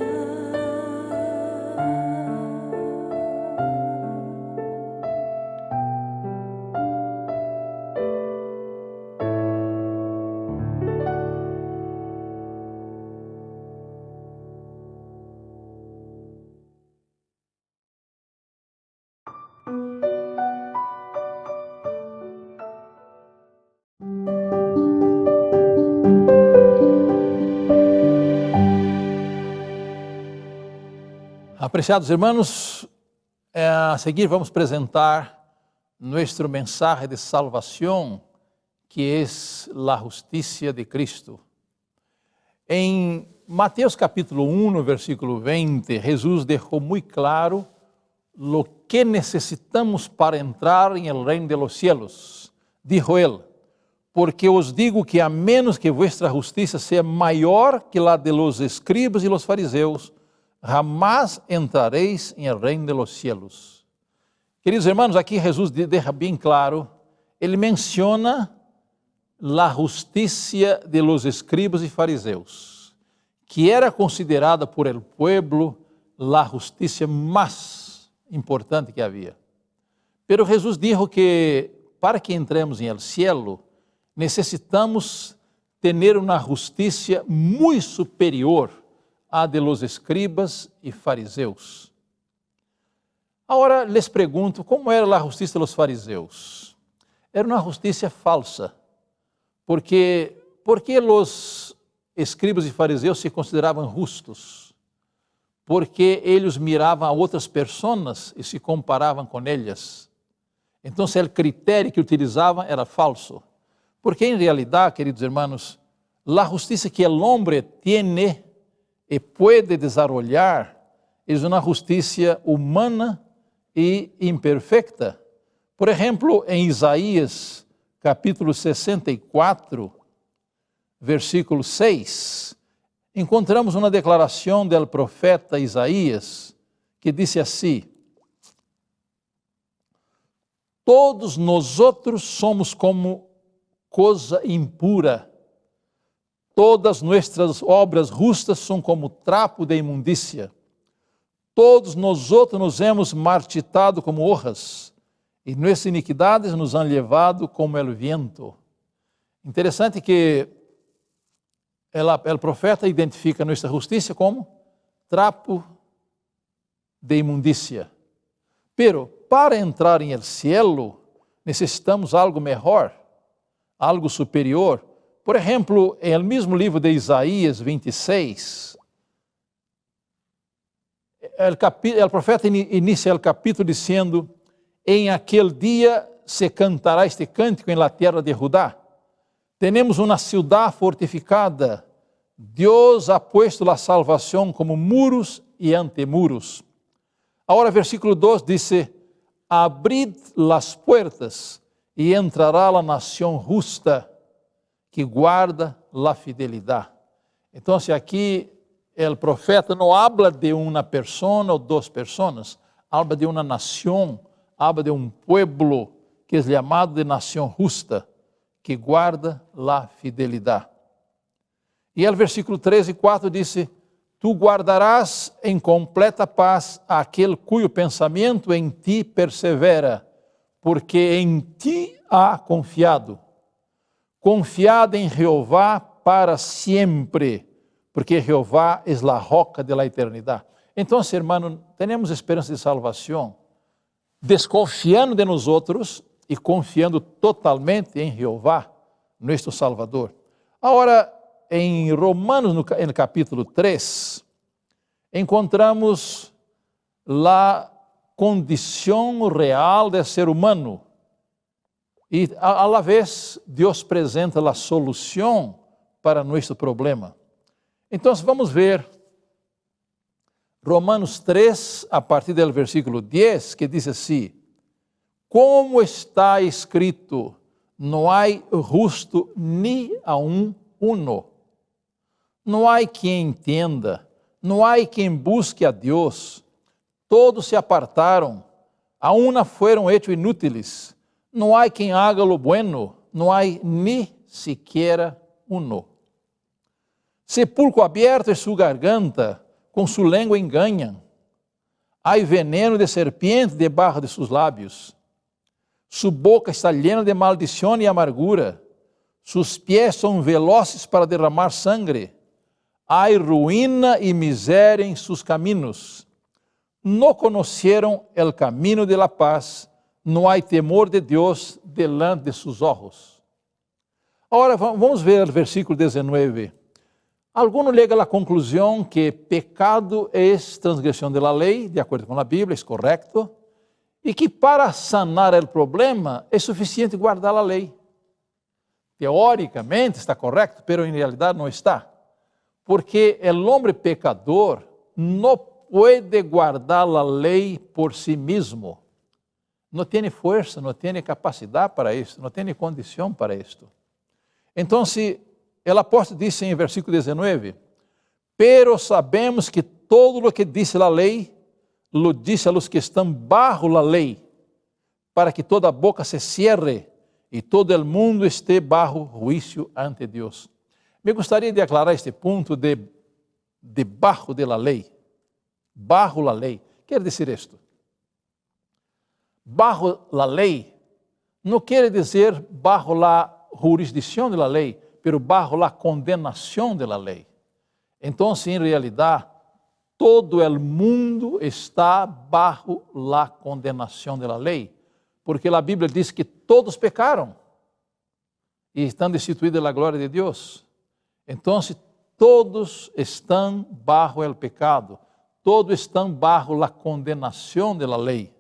Apreciados hermanos, a seguir vamos apresentar nuestro mensaje de salvación, que es la justicia de Cristo. En Mateus capítulo 1, versículo 20, Jesús dejó muy claro lo que necesitamos para entrar en el reino de los cielos. Dijo él: porque os digo que a menos que vuestra justicia sea mayor que la de los escribas y los fariseos, jamás entraréis en el reino de los cielos. Queridos hermanos, aqui Jesus deja bem claro, ele menciona a justiça de los escribas e fariseus, que era considerada por el pueblo a justiça mais importante que havia. Pero Jesus dijo que para que entremos en el cielo, necesitamos tener uma justiça muito superior a de los escribas e fariseus. Agora les pergunto, como era a justiça de los fariseus? Era uma justiça falsa, porque os escribas e fariseus se consideravam justos? Porque eles miravam a outras pessoas e se comparavam com elas. Então, o critério que utilizavam era falso. Porque, em realidade, queridos hermanos, a justiça que o homem tem e pode desarrollar é uma justiça humana e imperfecta. Por exemplo, em Isaías, capítulo 64, versículo 6, encontramos uma declaração do profeta Isaías, que disse assim: todos nós somos como coisa impura, todas nossas obras justas são como trapo de imundícia, todos nós nos hemos marchitado como hojas, e nossas iniquidades nos han levado como el viento. Interessante que o profeta identifica nossa justiça como trapo de imundícia. Pero para entrar em el cielo, necessitamos algo melhor, algo superior. Por exemplo, em el mesmo livro de Isaías 26, o profeta inicia o capítulo dizendo: em aquele dia se cantará este cântico em la terra de Judá. Temos uma cidade fortificada. Deus ha puesto a salvação como muros e antemuros. Agora, versículo 2 diz: abrid las puertas e entrará a nação justa, que guarda la fidelidad. Entonces aquí el profeta no habla de una persona o dos personas, habla de una nación, habla de un pueblo que es llamado de nación justa, que guarda la fidelidad. E el versículo 3 e 4 diz: Tu guardarás em completa paz aquele cujo pensamento em ti persevera, porque em ti ha confiado. Confiad em Jeová para sempre, porque Jeová es la roca de la eternidad. Então, hermano, temos esperança de salvação, desconfiando de nós outros e confiando totalmente em Jeová, nosso Salvador. Agora, em Romanos, no capítulo 3, encontramos a condição real do ser humano. E, a la vez, Deus apresenta a solução para nosso problema. Então, vamos ver Romanos 3, a partir do versículo 10, que diz assim: Como está escrito, não há justo ni aun uno. Não há quem entenda, não há quem busque a Deus. Todos se apartaram, a una foram hechos inúteis. Não há quem haga lo bueno, não há ni siquiera uno. Sepulcro aberto é sua garganta, com sua língua enganam. Há veneno de serpiente debaixo de seus lábios. Sua boca está llena de maldição e amargura. Sus pies são velozes para derramar sangre. Há ruína e miséria em seus caminhos. Não conheceram el camino de la paz. Não há temor de Deus delante de seus olhos. Agora vamos ver o versículo 19. Alguns chegam à conclusão que pecado é transgressão da lei, de acordo com a Bíblia, é correto, e que para sanar o problema é suficiente guardar a lei. Teoricamente está correto, mas em realidade não está. Porque o homem pecador não pode guardar a lei por si mesmo. Não tem força, não tem capacidade para isso, não tem condição para isto. Então, o apóstolo disse em versículo 19: Pero sabemos que todo o que dice a lei, lo dice a los que estão bajo la lei, para que toda boca se cierre e todo el mundo esté bajo juicio ante Deus. Me gostaria de aclarar este ponto de debajo de la lei. Bajo la lei. Quer dizer isto? Bajo la lei não quer dizer bajo la jurisdição de la lei, pero bajo la condenação de la lei. Então, em realidade, todo el mundo está bajo la condenação de la lei, porque a Bíblia diz que todos pecaram e estão destituídos da glória de Deus. Então, todos estão bajo el pecado, todos estão bajo la condenação de la lei.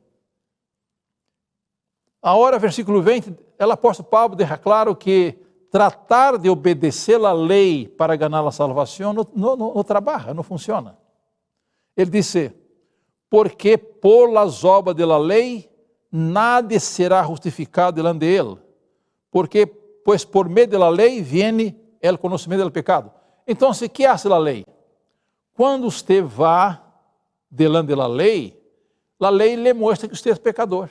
Agora, versículo 20, o apóstolo Paulo deixa claro que tratar de obedecer a lei para ganhar a salvação não trabalha, não funciona. Ele disse: porque por las obras de la lei nadie será justificado delante de ele, porque pues por meio de la lei viene el conhecimento del pecado. Então, o que hace a lei? Quando você vai delante da lei lhe mostra que você é pecador.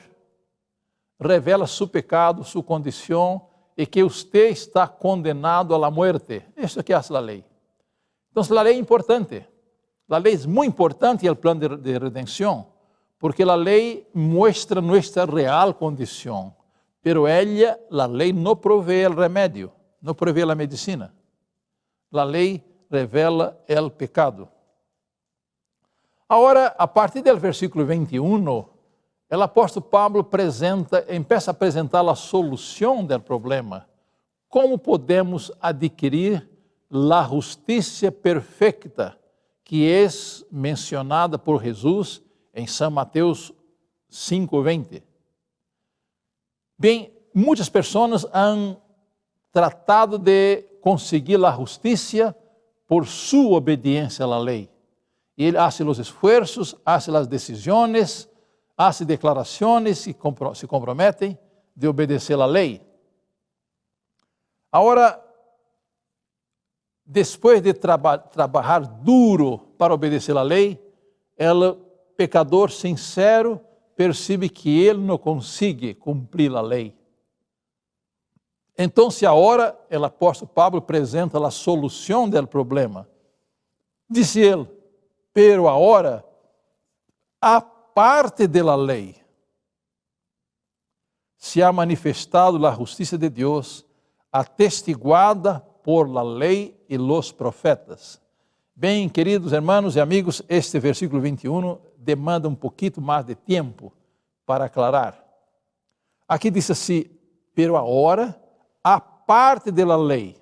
Revela seu pecado, sua condição e que você está condenado à morte. Isso é o que faz a lei. Então, a lei é importante. A lei é muito importante no plano de redenção, porque a lei mostra nossa real condição. Pero ella, a lei não provê o remédio, não provê a medicina. A lei revela o pecado. Agora, a partir do versículo 21, o apóstolo Paulo empieza a apresentar a solução do problema. Como podemos adquirir a justiça perfeita que é mencionada por Jesus em São Mateus 5:20? Bem, muitas pessoas han tratado de conseguir a justiça por sua obediência à lei. E ele hace os esforços, hace as decisões, hace declarações e se comprometem de obedecer à lei. Agora, depois de trabalhar duro para obedecer a lei, o pecador sincero percebe que ele não consegue cumprir a lei. Então, agora, o apóstolo Pablo apresenta a solução do problema. Disse ele, pero agora, aparte de la lei, se ha manifestado a justiça de Deus, atestiguada por la lei e los profetas. Bem, queridos hermanos e amigos, este versículo 21 demanda um pouquinho mais de tempo para aclarar. Aqui diz assim, pero agora, aparte de la lei.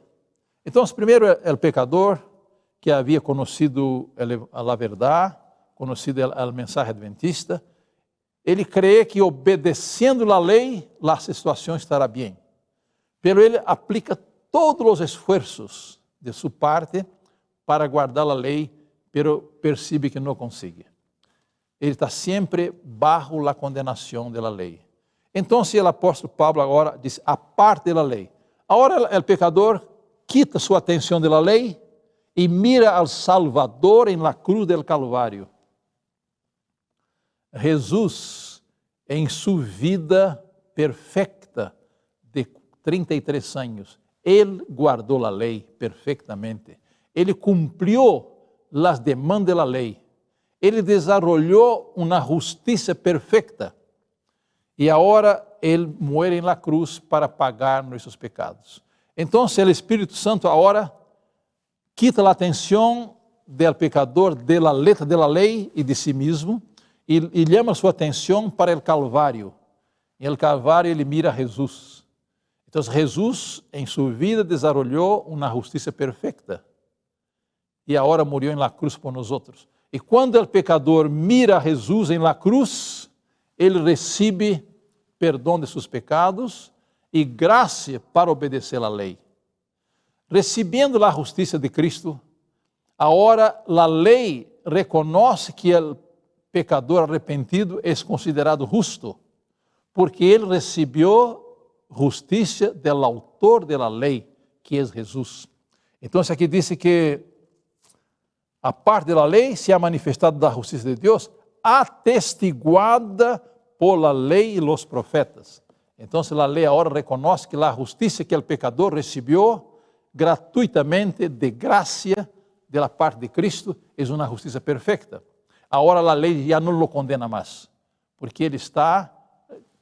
Então, primeiro, o pecador que havia conhecido a verdade, conhecido a mensagem adventista, ele crê que obedecendo a lei, a situação estará bem. Pero ele aplica todos os esforços de sua parte para guardar a lei, pero percebe que não consegue. Ele está sempre bajo a condenação da lei. Então, o apóstolo Pablo agora diz, aparte da lei. Agora o pecador quita sua atenção da lei e mira ao Salvador em la cruz del Calvário. Jesus, em sua vida perfeita de 33 anos, ele guardou a lei perfeitamente. Ele cumpriu as demandas da lei. Ele desenvolveu uma justiça perfeita. E agora ele muere na cruz para pagar nossos pecados. Então, o Espírito Santo agora quita a atenção do pecador da letra da lei e de si mesmo e chama sua atenção para o Calvário. E no Calvário ele mira a Jesus. Então, Jesus em sua vida desenvolveu uma justiça perfeita. E agora morreu na cruz por nós outros. E quando o pecador mira a Jesus em la cruz, ele recebe perdão de seus pecados e graça para obedecer a lei. Recebendo a justiça de Cristo, agora a lei reconhece que o pecador arrependido é considerado justo, porque ele recebeu justiça do autor da lei, que é Jesus. Então, aqui diz que a parte da lei se ha manifestado da justiça de Deus, atestiguada por la lei e los profetas. Então, a lei agora reconhece que a justiça que o pecador recebeu gratuitamente de graça da parte de Cristo é uma justiça perfeita. Agora a lei já não o condena mais, porque ele está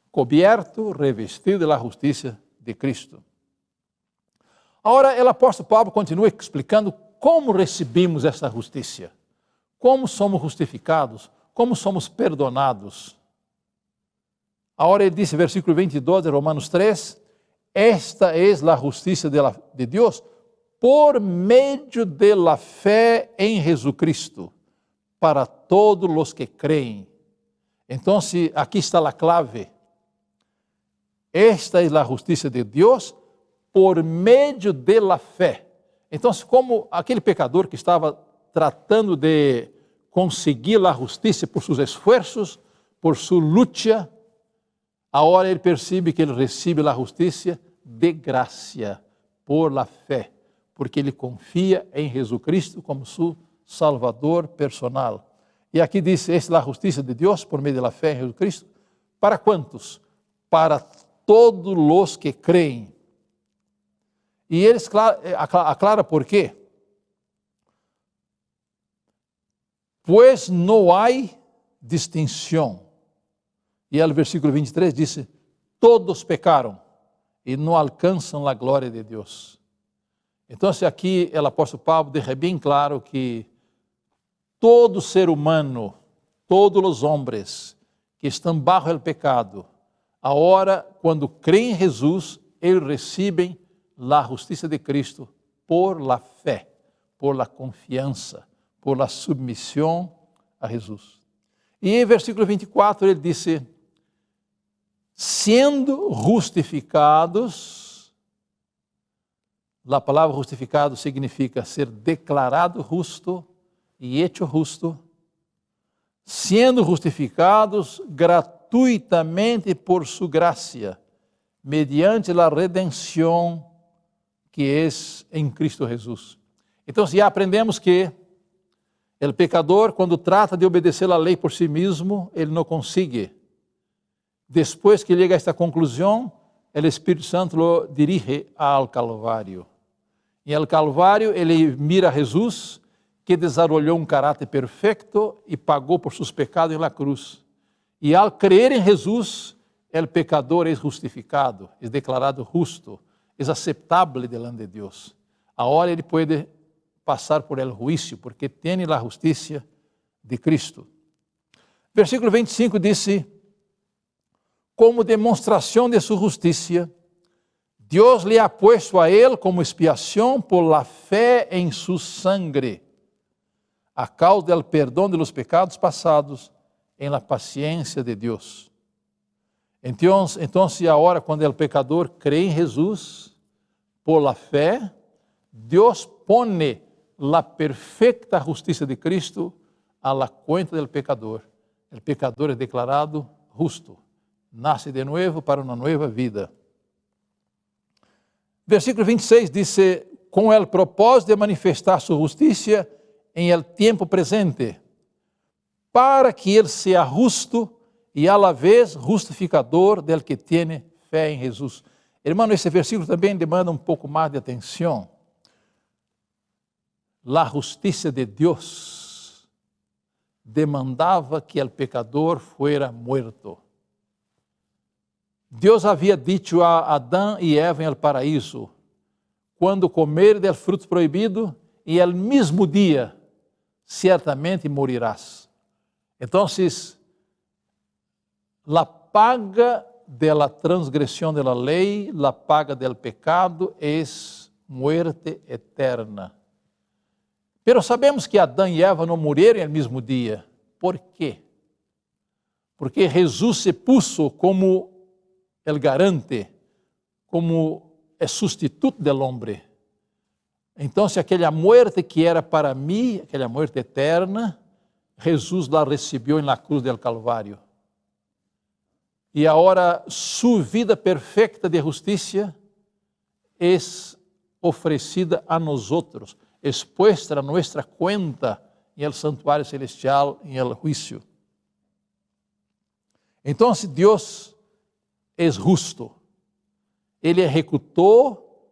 coberto, revestido da justiça de Cristo. Agora, o apóstolo Paulo continua explicando como recebemos essa justiça, como somos justificados, como somos perdonados. Agora ele diz, versículo 22 de Romanos 3, esta é a justiça de Deus por meio de la fé em Jesucristo, para todos os que creem. Então, aqui está a clave. Esta é a justiça de Deus por meio de la fé. Então, como aquele pecador que estava tratando de conseguir a justiça por seus esforços, por sua luta, agora ele percebe que ele recebe a justiça de graça, por la fé, porque ele confia em Jesus Cristo como seu Salvador personal. E aqui diz, esta é a justiça de Deus por meio da fé em Jesus Cristo. Para quantos? Para todos os que creem. E eles aclara por quê. Pois não há distinção. E o versículo 23 diz, todos pecaram e não alcançam a glória de Deus. Então, aqui o apóstolo Paulo deixa bem claro que todo ser humano, todos os homens que estão bajo o pecado, agora, quando creem em Jesus, eles recebem a justiça de Cristo por la fé, por la confiança, por la submissão a Jesus. E em versículo 24 ele disse, sendo justificados, a palavra justificado significa ser declarado justo e hecho justo, sendo justificados gratuitamente por sua graça, mediante a redenção que é em Cristo Jesus. Então, já aprendemos que o pecador, quando trata de obedecer a lei por si mesmo, ele não consegue. Depois que chega a esta conclusão, o Espírito Santo lo dirige ao Calvário. E no Calvário, ele mira a Jesus, que desarrollou um caráter perfeito e pagou por seus pecados na cruz. E ao crer em Jesus, o pecador é justificado, é declarado justo, é aceitável delante de Deus. Agora ele pode passar por el juízo, porque tem a justiça de Cristo. Versículo 25 diz: como demonstração de sua justiça, Deus lhe ha puesto a ele como expiação por la fé em su sangre, a causa del perdão de los pecados passados, em la paciência de Deus. Então, agora, quando o pecador crê em Jesus, por la fé, Deus pone la perfecta justiça de Cristo a la cuenta del pecador. O pecador é declarado justo, nasce de novo para uma nova vida. Versículo 26 diz: com o propósito de manifestar sua justiça em el tempo presente, para que ele seja justo e a la vez justificador del que tiene fé em Jesus. Hermano, esse versículo também demanda um pouco mais de atenção. La justiça de Deus demandava que o pecador fuera muerto. Deus havia dito a Adão e Eva no paraíso: quando comer del fruto proibido, e el mesmo dia certamente morirás. Então, la paga de la transgressão de la lei, la paga del pecado es muerte eterna. Pero sabemos que Adão e Eva não morreram no mesmo dia. Por quê? Porque Jesus se puso como el garante, como el sustituto del hombre. Então, aquela muerte que era para mim, aquela muerte eterna, Jesus la recebeu na cruz del Calvário. E agora sua vida perfeita de justiça é oferecida a nós outros, expuesta a nossa conta em el santuário celestial, em el juízo. Então, Deus é justo. Ele executou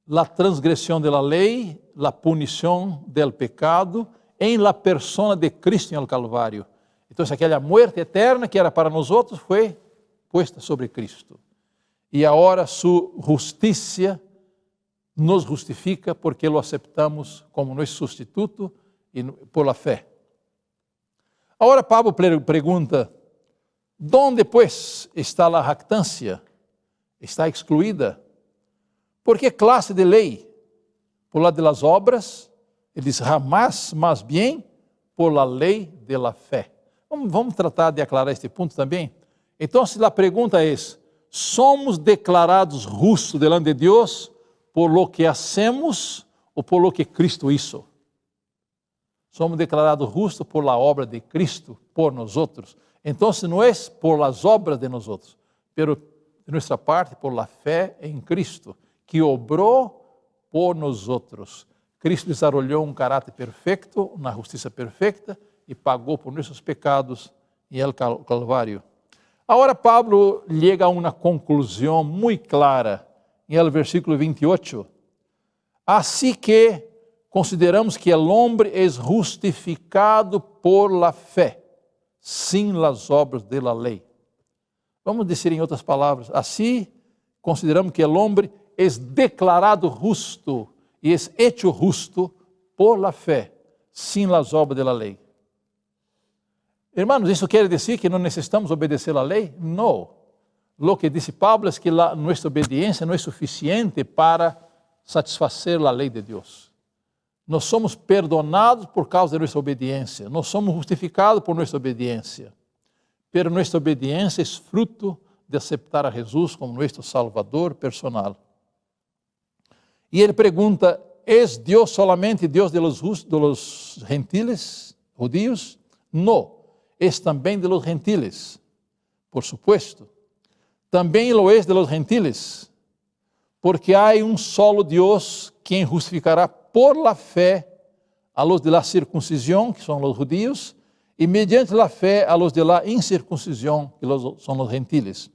a transgressão da lei, a punição do pecado, em la persona de Cristo em el Calvário. Então, aquela muerte eterna que era para nós outros foi posta sobre Cristo. E agora sua justiça nos justifica porque lo aceptamos como nosso substituto e por la fé. Agora Pablo pergunta: ¿dónde pues está a jactância? Está excluída. ¿Por que classe de lei? Por la de las obras? Ele diz: jamás, mas bien por la lei de la fé. Vamos tratar de aclarar este ponto também. Então, a pergunta é: somos declarados justos delante de Deus por lo que hacemos ou por lo que Cristo hizo? Somos declarados justos por la obra de Cristo por nós outros. Então, não é por las obras de nós outros, pero de nossa parte por la fé em Cristo, que obrou por nós outros. Cristo desarrollou um caráter perfeito, uma justiça perfeita, e pagou por nossos pecados em el Calvário. Agora Pablo chega a uma conclusão muito clara em el versículo 28. Assim que consideramos que o homem é justificado por la fé, sem las obras de la lei. Vamos dizer em outras palavras: assim consideramos que o homem é declarado justo e é hecho justo por la fé, sem las obras de la lei. Hermanos, isso quer dizer que não necessitamos obedecer a lei? Não. Lo que disse Pablo é que nossa obediência não é suficiente para satisfazer a lei de Deus. Nós somos perdonados por causa de nossa obediência. Nós somos justificados por nossa obediência. Pero nossa obediência é fruto de aceitar a Jesus como nosso Salvador personal. E ele pergunta: ¿é Deus solamente Deus de los gentiles, judíos? Não. Es também de los gentiles, por supuesto. Também lo es de los gentiles, porque há um solo Deus quem justificará por la fe a los de la circuncisión, que son los judíos, y mediante la fe a los de la incircuncisión, que son los gentiles.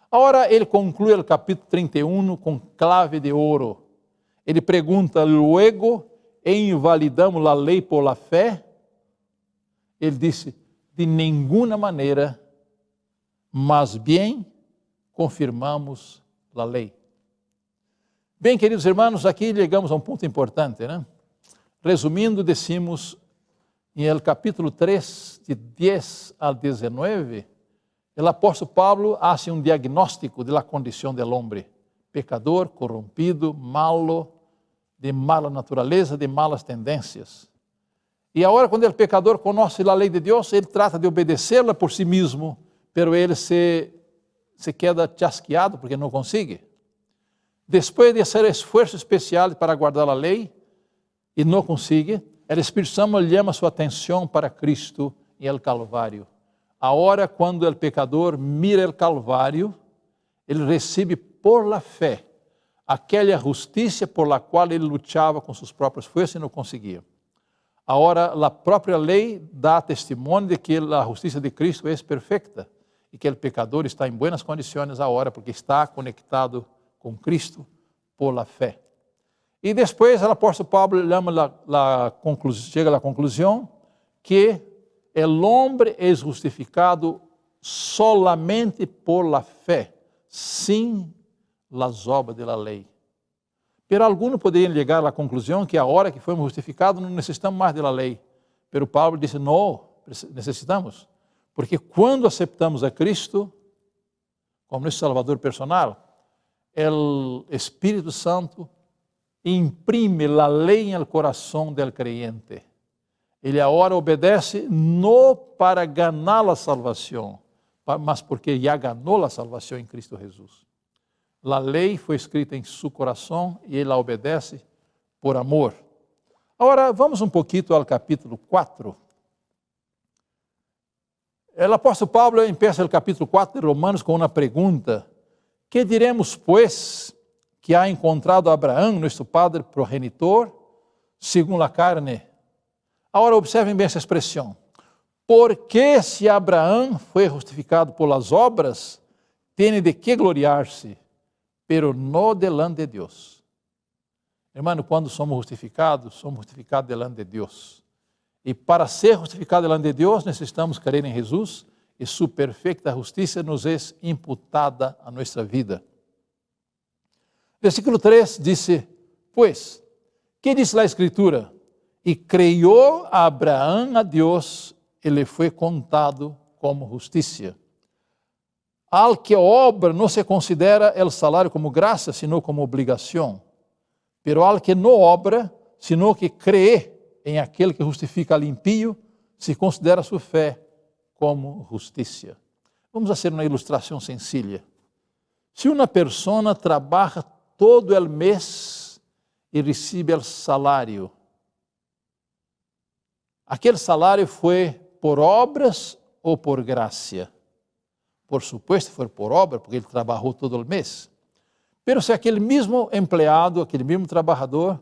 Ahora ele conclui o capítulo 31 com clave de ouro. Ele pergunta, luego invalidamos a lei por la fé? Ele disse, de nenhuma maneira, mas bem confirmamos a lei. Bem, queridos irmãos, aqui chegamos a um ponto importante, né? Resumindo, decimos, em el capítulo 3, de 10 al 19, o apóstolo Pablo hace um diagnóstico de la condição del hombre, pecador, corrompido, malo, de mala natureza, de malas tendências. E agora, quando o pecador conhece a lei de Deus, ele trata de obedecê-la por si mesmo, pero ele se queda chasqueado porque não consegue. Depois de fazer esforço especial para guardar a lei e não consegue, o Espírito Santo chama sua atenção para Cristo e o Calvário. Agora, quando o pecador mira o Calvário, ele recebe por la fé aquela justiça por la qual ele lutava com suas próprias forças e não conseguia. Agora, a própria lei dá testemunho de que a justiça de Cristo é perfeita e que o pecador está em buenas condições agora porque está conectado com Cristo por la fé. E depois o apóstolo Pablo chega à conclusão que o homem é justificado solamente por la fé, sem as obras da lei. Pero alguns poderiam chegar à conclusão que agora que fomos justificados não necessitamos mais da lei. Pero Pablo disse, não, necessitamos. Porque quando aceitamos a Cristo como nosso Salvador personal, o Espírito Santo imprime a lei no coração do creyente. Ele agora obedece não para ganhar a salvação, mas porque já ganhou a salvação em Cristo Jesus. A lei foi escrita em seu coração e ele a obedece por amor. Agora, vamos um pouquinho ao capítulo 4. O apóstolo Pablo empieza o capítulo 4 de Romanos com uma pergunta. Que diremos, pues, que ha encontrado Abraão, nosso padre progenitor, segundo a carne? Agora, observem bem essa expressão. Porque se Abraão foi justificado por las obras, tem de que gloriar-se, pero no delante de Deus. Hermano, quando somos justificados delante de Deus. E para ser justificado delante de Deus, necessitamos crer em Jesus e sua perfeita justiça nos é imputada a nossa vida. Versículo 3 diz, pues, que diz a Escritura? E creyó Abraão a Deus e lhe foi contado como justiça. Al que obra não se considera el salário como graça, sino como obrigação. Pero al que não obra, sino que crê em aquele que justifica al impío, se considera sua fé como justiça. Vamos fazer uma ilustração sencilla. Se uma pessoa trabalha todo o mês e recebe o salário, aquele salário foi por obras ou por graça? Por supuesto, foi por obra, porque ele trabalhou todo o mês. Pero se aquele mesmo empleado, aquele mesmo trabalhador,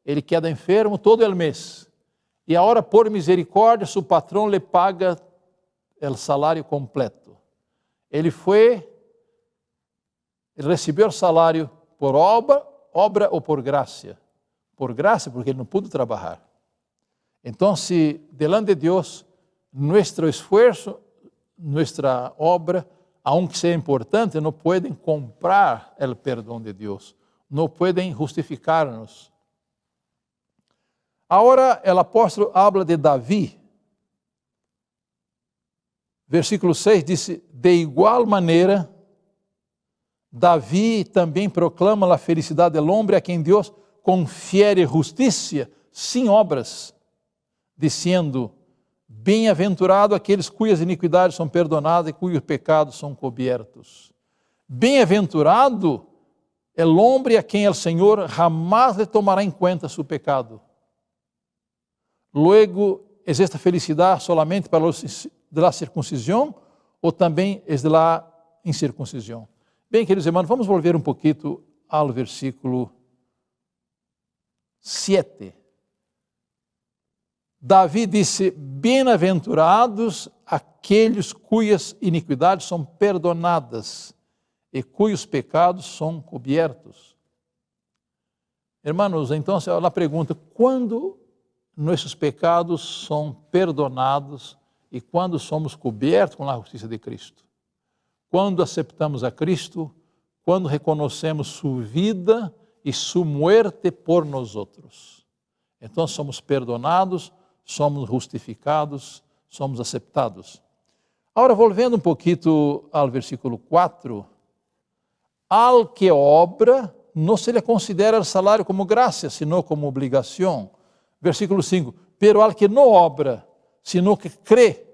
ele queda enfermo todo o mês, e agora, por misericórdia, seu patrão lhe paga o salário completo. Ele recebeu o salário por obra ou por graça? Por graça, porque ele não pôde trabalhar. Então, se delante de Deus, nosso esforço, nossa obra, aunque seja importante, não podem comprar o perdão de Deus, não podem justificar-nos. Agora, o apóstolo habla de Davi. Versículo 6 diz, de igual maneira, Davi também proclama a felicidade do homem a quem Deus confiere justiça sem obras, dizendo, bem-aventurado aqueles cujas iniquidades são perdonadas e cujos pecados são cobertos. Bem-aventurado o homem a quem o Senhor jamais lhe tomará em conta seu pecado. Luego, é esta felicidade solamente para os de la circuncisão ou também é de la incircuncisão? Bem, queridos irmãos, vamos volver um pouquinho ao versículo 7. Davi disse: bem-aventurados aqueles cujas iniquidades são perdonadas e cujos pecados são cobertos. Irmãos, então ela pergunta: quando nossos pecados são perdonados e quando somos cobertos com a justiça de Cristo? Quando aceitamos a Cristo, quando reconhecemos sua vida e sua muerte por nós outros. Então somos perdonados, somos justificados, somos aceitados. Agora, voltando um pouquinho ao versículo 4, al que obra, não se lhe considera o salário como graça, sino como obrigação. Versículo 5, pero al que não obra, sino que crê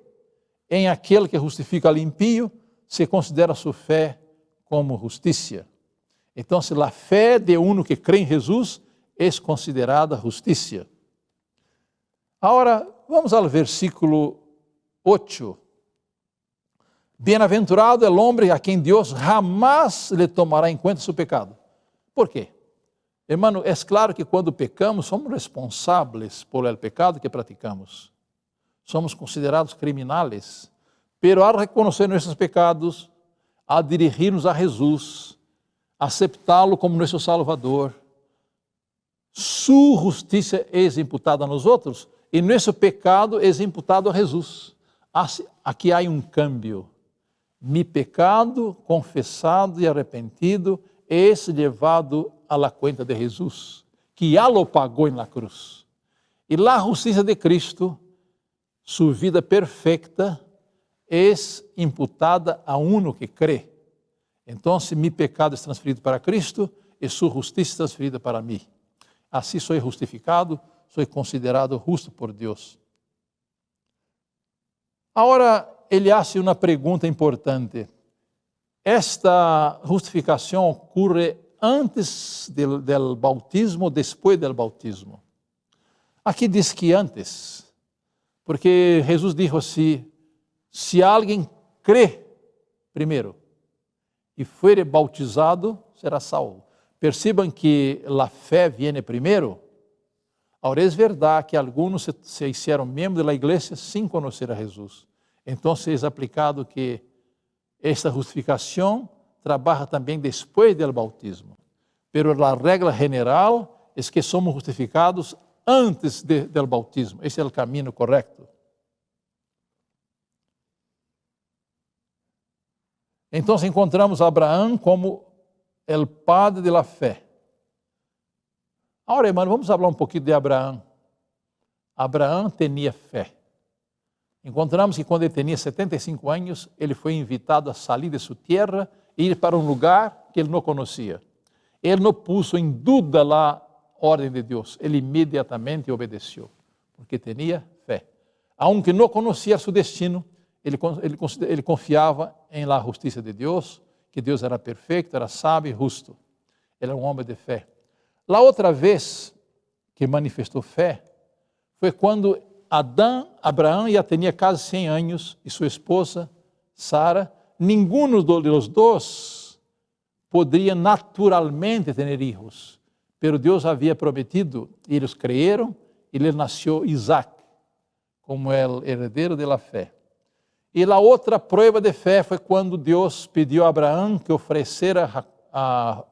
em aquele que justifica al impío, se considera sua fé como justiça. Então, se a fé de uno que crê em Jesus é considerada justiça. Agora, vamos ao versículo 8. Bem-aventurado é o homem a quem Deus jamais lhe tomará em conta seu pecado. Por quê? Irmão, é claro que quando pecamos, somos responsáveis por el pecado que praticamos. Somos considerados criminais. Pero ao reconhecer nossos pecados, a dirigir-nos a Jesus, aceitá-lo como nosso Salvador, sua justiça é imputada a nós outros e nosso pecado é imputado a Jesus. Aqui há um câmbio. Mi pecado confessado e arrependido é levado a la cuenta de Jesus, que já lo pagou na cruz. E a justiça de Cristo, sua vida perfeita, é imputada a uno que crê. Então, mi pecado é transferido para Cristo e sua justiça é transferida para mim. Assim sou justificado, sou considerado justo por Deus. Agora, ele faz uma pergunta importante. Esta justificação ocorre antes do bautismo ou depois do bautismo? Aqui diz que antes, porque Jesus disse assim: se alguém crê primeiro e for bautizado, será salvo. Percebam que a fé viene primeiro. Agora, é verdade que alguns se hicieron membros da igreja sem conhecer a Jesus. Então, é aplicado que esta justificação trabalha também depois do bautismo. Pero a regra general é que somos justificados antes do bautismo. Esse é o caminho correto. Então, encontramos Abraão como o padre da fé. Agora, irmão, vamos falar um pouquinho de Abraão. Abraão tinha fé. Encontramos que quando ele tinha 75 anos, ele foi invitado a sair de sua terra e ir para um lugar que ele não conhecia. Ele não pôs em dúvida a ordem de Deus. Ele imediatamente obedeceu, porque tinha fé. Aunque não conhecia seu destino, ele confiava em la justiça de Deus, que Deus era perfeito, era sábio e justo. Ele era um homem de fé. A outra vez que manifestou fé foi quando Abraão já tinha quase 100 anos e sua esposa, Sara, nenhum dos dois poderia naturalmente ter filhos, pero Deus havia prometido, e eles creyeron, e lhe nasceu Isaac, como o herdeiro da fé. E a outra prova de fé foi quando Deus pediu a Abraão que oferecera a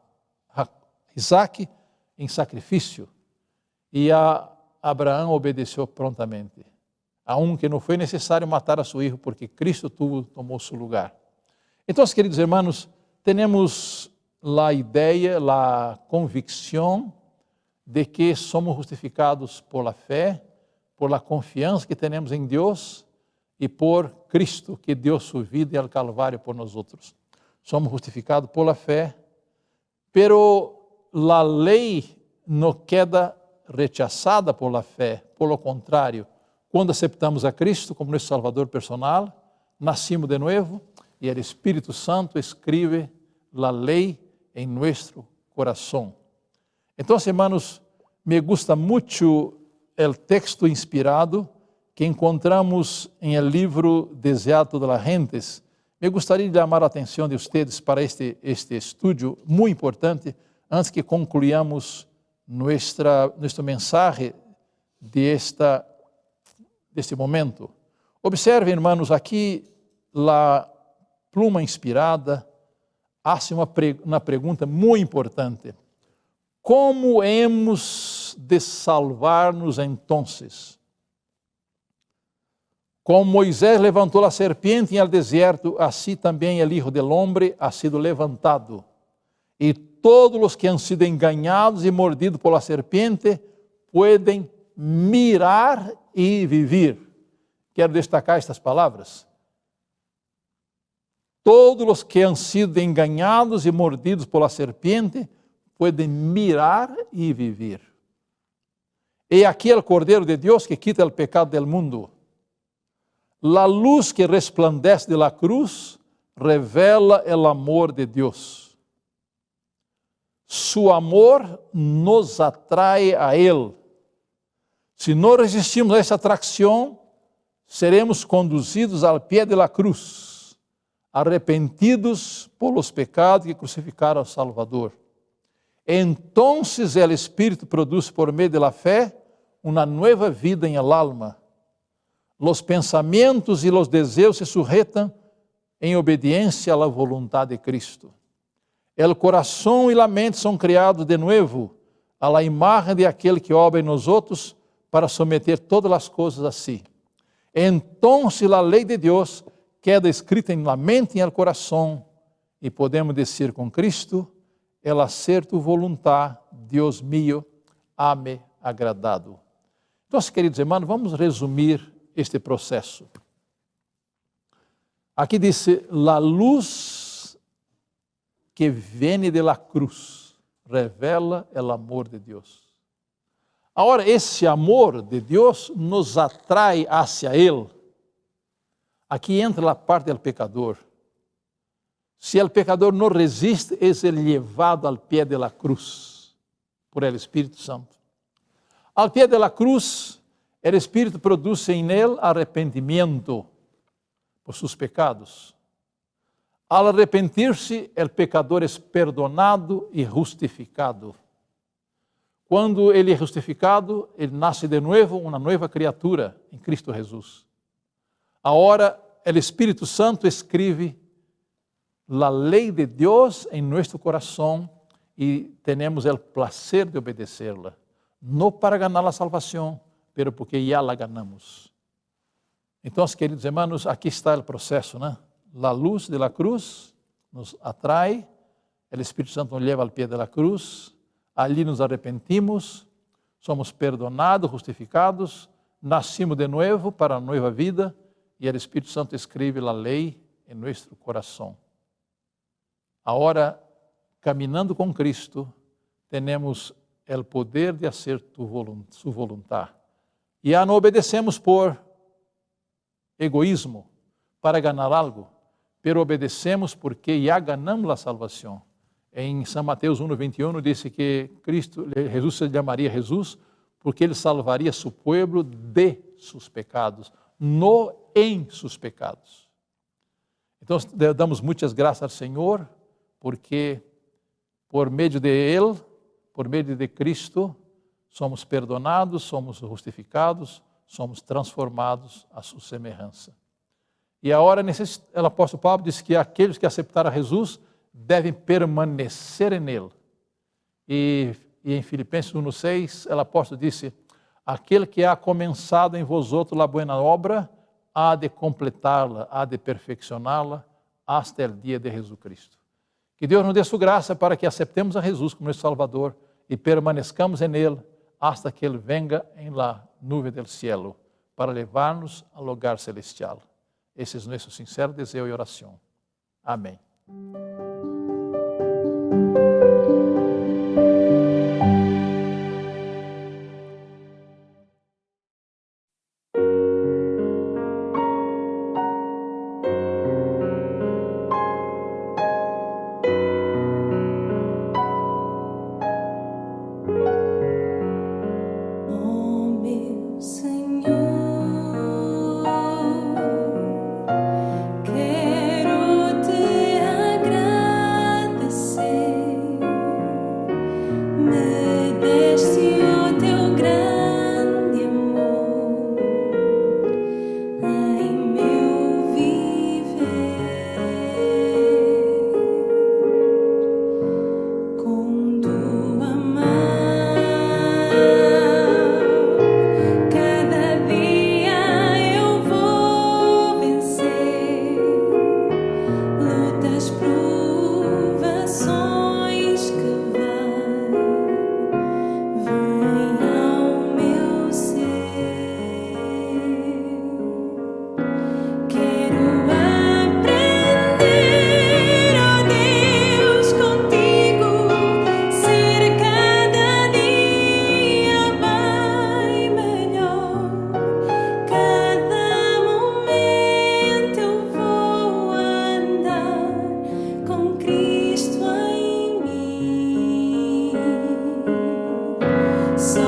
Isaac em sacrifício. E Abraão obedeceu prontamente, aunque não foi necessário matar a seu filho, porque Cristo tomou seu lugar. Então, queridos irmãos, temos a ideia, a convicção de que somos justificados por la fé, por la confiança que temos em Deus e por Cristo, que deu sua vida ao Calvário por nós outros. Somos justificados por la fé, pero a lei não queda rechazada por la fé, por lo contrário, quando aceitamos a Cristo como nosso Salvador personal, nascimos de novo e o Espírito Santo escreve a lei em nosso coração. Então, irmãos, me gusta muito o texto inspirado que encontramos em el livro Deseado de las Gentes. Me gostaria de chamar a atenção de vocês para este estudo muito importante, antes que concluamos nuestro mensaje de este momento. Observem, irmãos, aqui a pluma inspirada hace uma pergunta muito importante. Como hemos de salvar-nos entonces? Como Moisés levantou a serpiente em el deserto, assim também o Hijo del Hombre ha sido levantado. E todos os que han sido engañados e mordidos por la serpiente podem mirar e vivir. Quero destacar estas palavras. Todos os que han sido engañados e mordidos por la serpiente podem mirar e viver. E aqui o Cordeiro de Deus que quita o pecado del mundo. La luz que resplandece de la cruz revela el amor de Deus. Su amor nos atrai a Ele. Se não resistimos a essa atração, seremos conduzidos ao pé de la cruz, arrepentidos por los pecados que crucificaram ao Salvador. Entonces el Espírito produz por meio de la fé uma nova vida em el alma. Los pensamentos e los desejos se sujetam em obediência à vontade de Cristo. El coração e la mente são criados de novo a la imagen de aquele que obra em nós outros para someter todas as coisas a si. Entonces la lei de Deus queda escrita em la mente e el coração e podemos dizer com Cristo, el hacer tu voluntad, Deus mío, hame agradado. Então, queridos irmãos, vamos resumir este processo. Aqui diz, la luz que vem de la cruz revela el amor de Deus. Agora, esse amor de Deus nos atrai hacia Ele. Aqui entra a parte do pecador. Se o pecador não resiste, é levado ao pé de la cruz por el Espírito Santo. Al pé de la cruz, o Espírito produz em ele arrependimento por seus pecados. Al arrepentir-se, o pecador é perdonado e justificado. Quando ele é justificado, ele nasce de novo, uma nova criatura em Cristo Jesus. Agora, o Espírito Santo escreve a lei de Deus em nosso coração e temos o prazer de obedecê-la. Não para ganhar a salvação, pero porque já la ganamos. Então, queridos irmãos, aqui está o processo, né? A luz de la cruz nos atrai, o Espírito Santo nos leva ao pé de la cruz, ali nos arrepentimos, somos perdonados, justificados, nascimos de novo para a nova vida e o Espírito Santo escreve a lei em nosso coração. Agora, caminhando com Cristo, temos o poder de fazer sua vontade. E já não obedecemos por egoísmo, para ganhar algo, pero obedecemos porque já ganhamos a salvação. Em São Mateus 1:21 diz que Jesus se chamaria Jesus porque ele salvaria seu povo de seus pecados, não em seus pecados. Então, damos muitas graças ao Senhor porque por meio de Ele, por meio de Cristo, somos perdonados, somos justificados, somos transformados à sua semelhança. E agora, o apóstolo Paulo diz que aqueles que aceitaram a Jesus devem permanecer nele. E em Filipenses 1:6, o apóstolo disse, aquele que ha começado em vós outros a boa obra, há de completá-la, há de perfeccioná-la, hasta o dia de Jesus Cristo. Que Deus nos dê sua graça para que aceitemos a Jesus como nosso Salvador e permanezcamos em Ele hasta que Ele venga em la nuvem del cielo para levar-nos ao lugar celestial. Esse é o nosso sincero desejo e oração. Amém. Quero te agradar. Só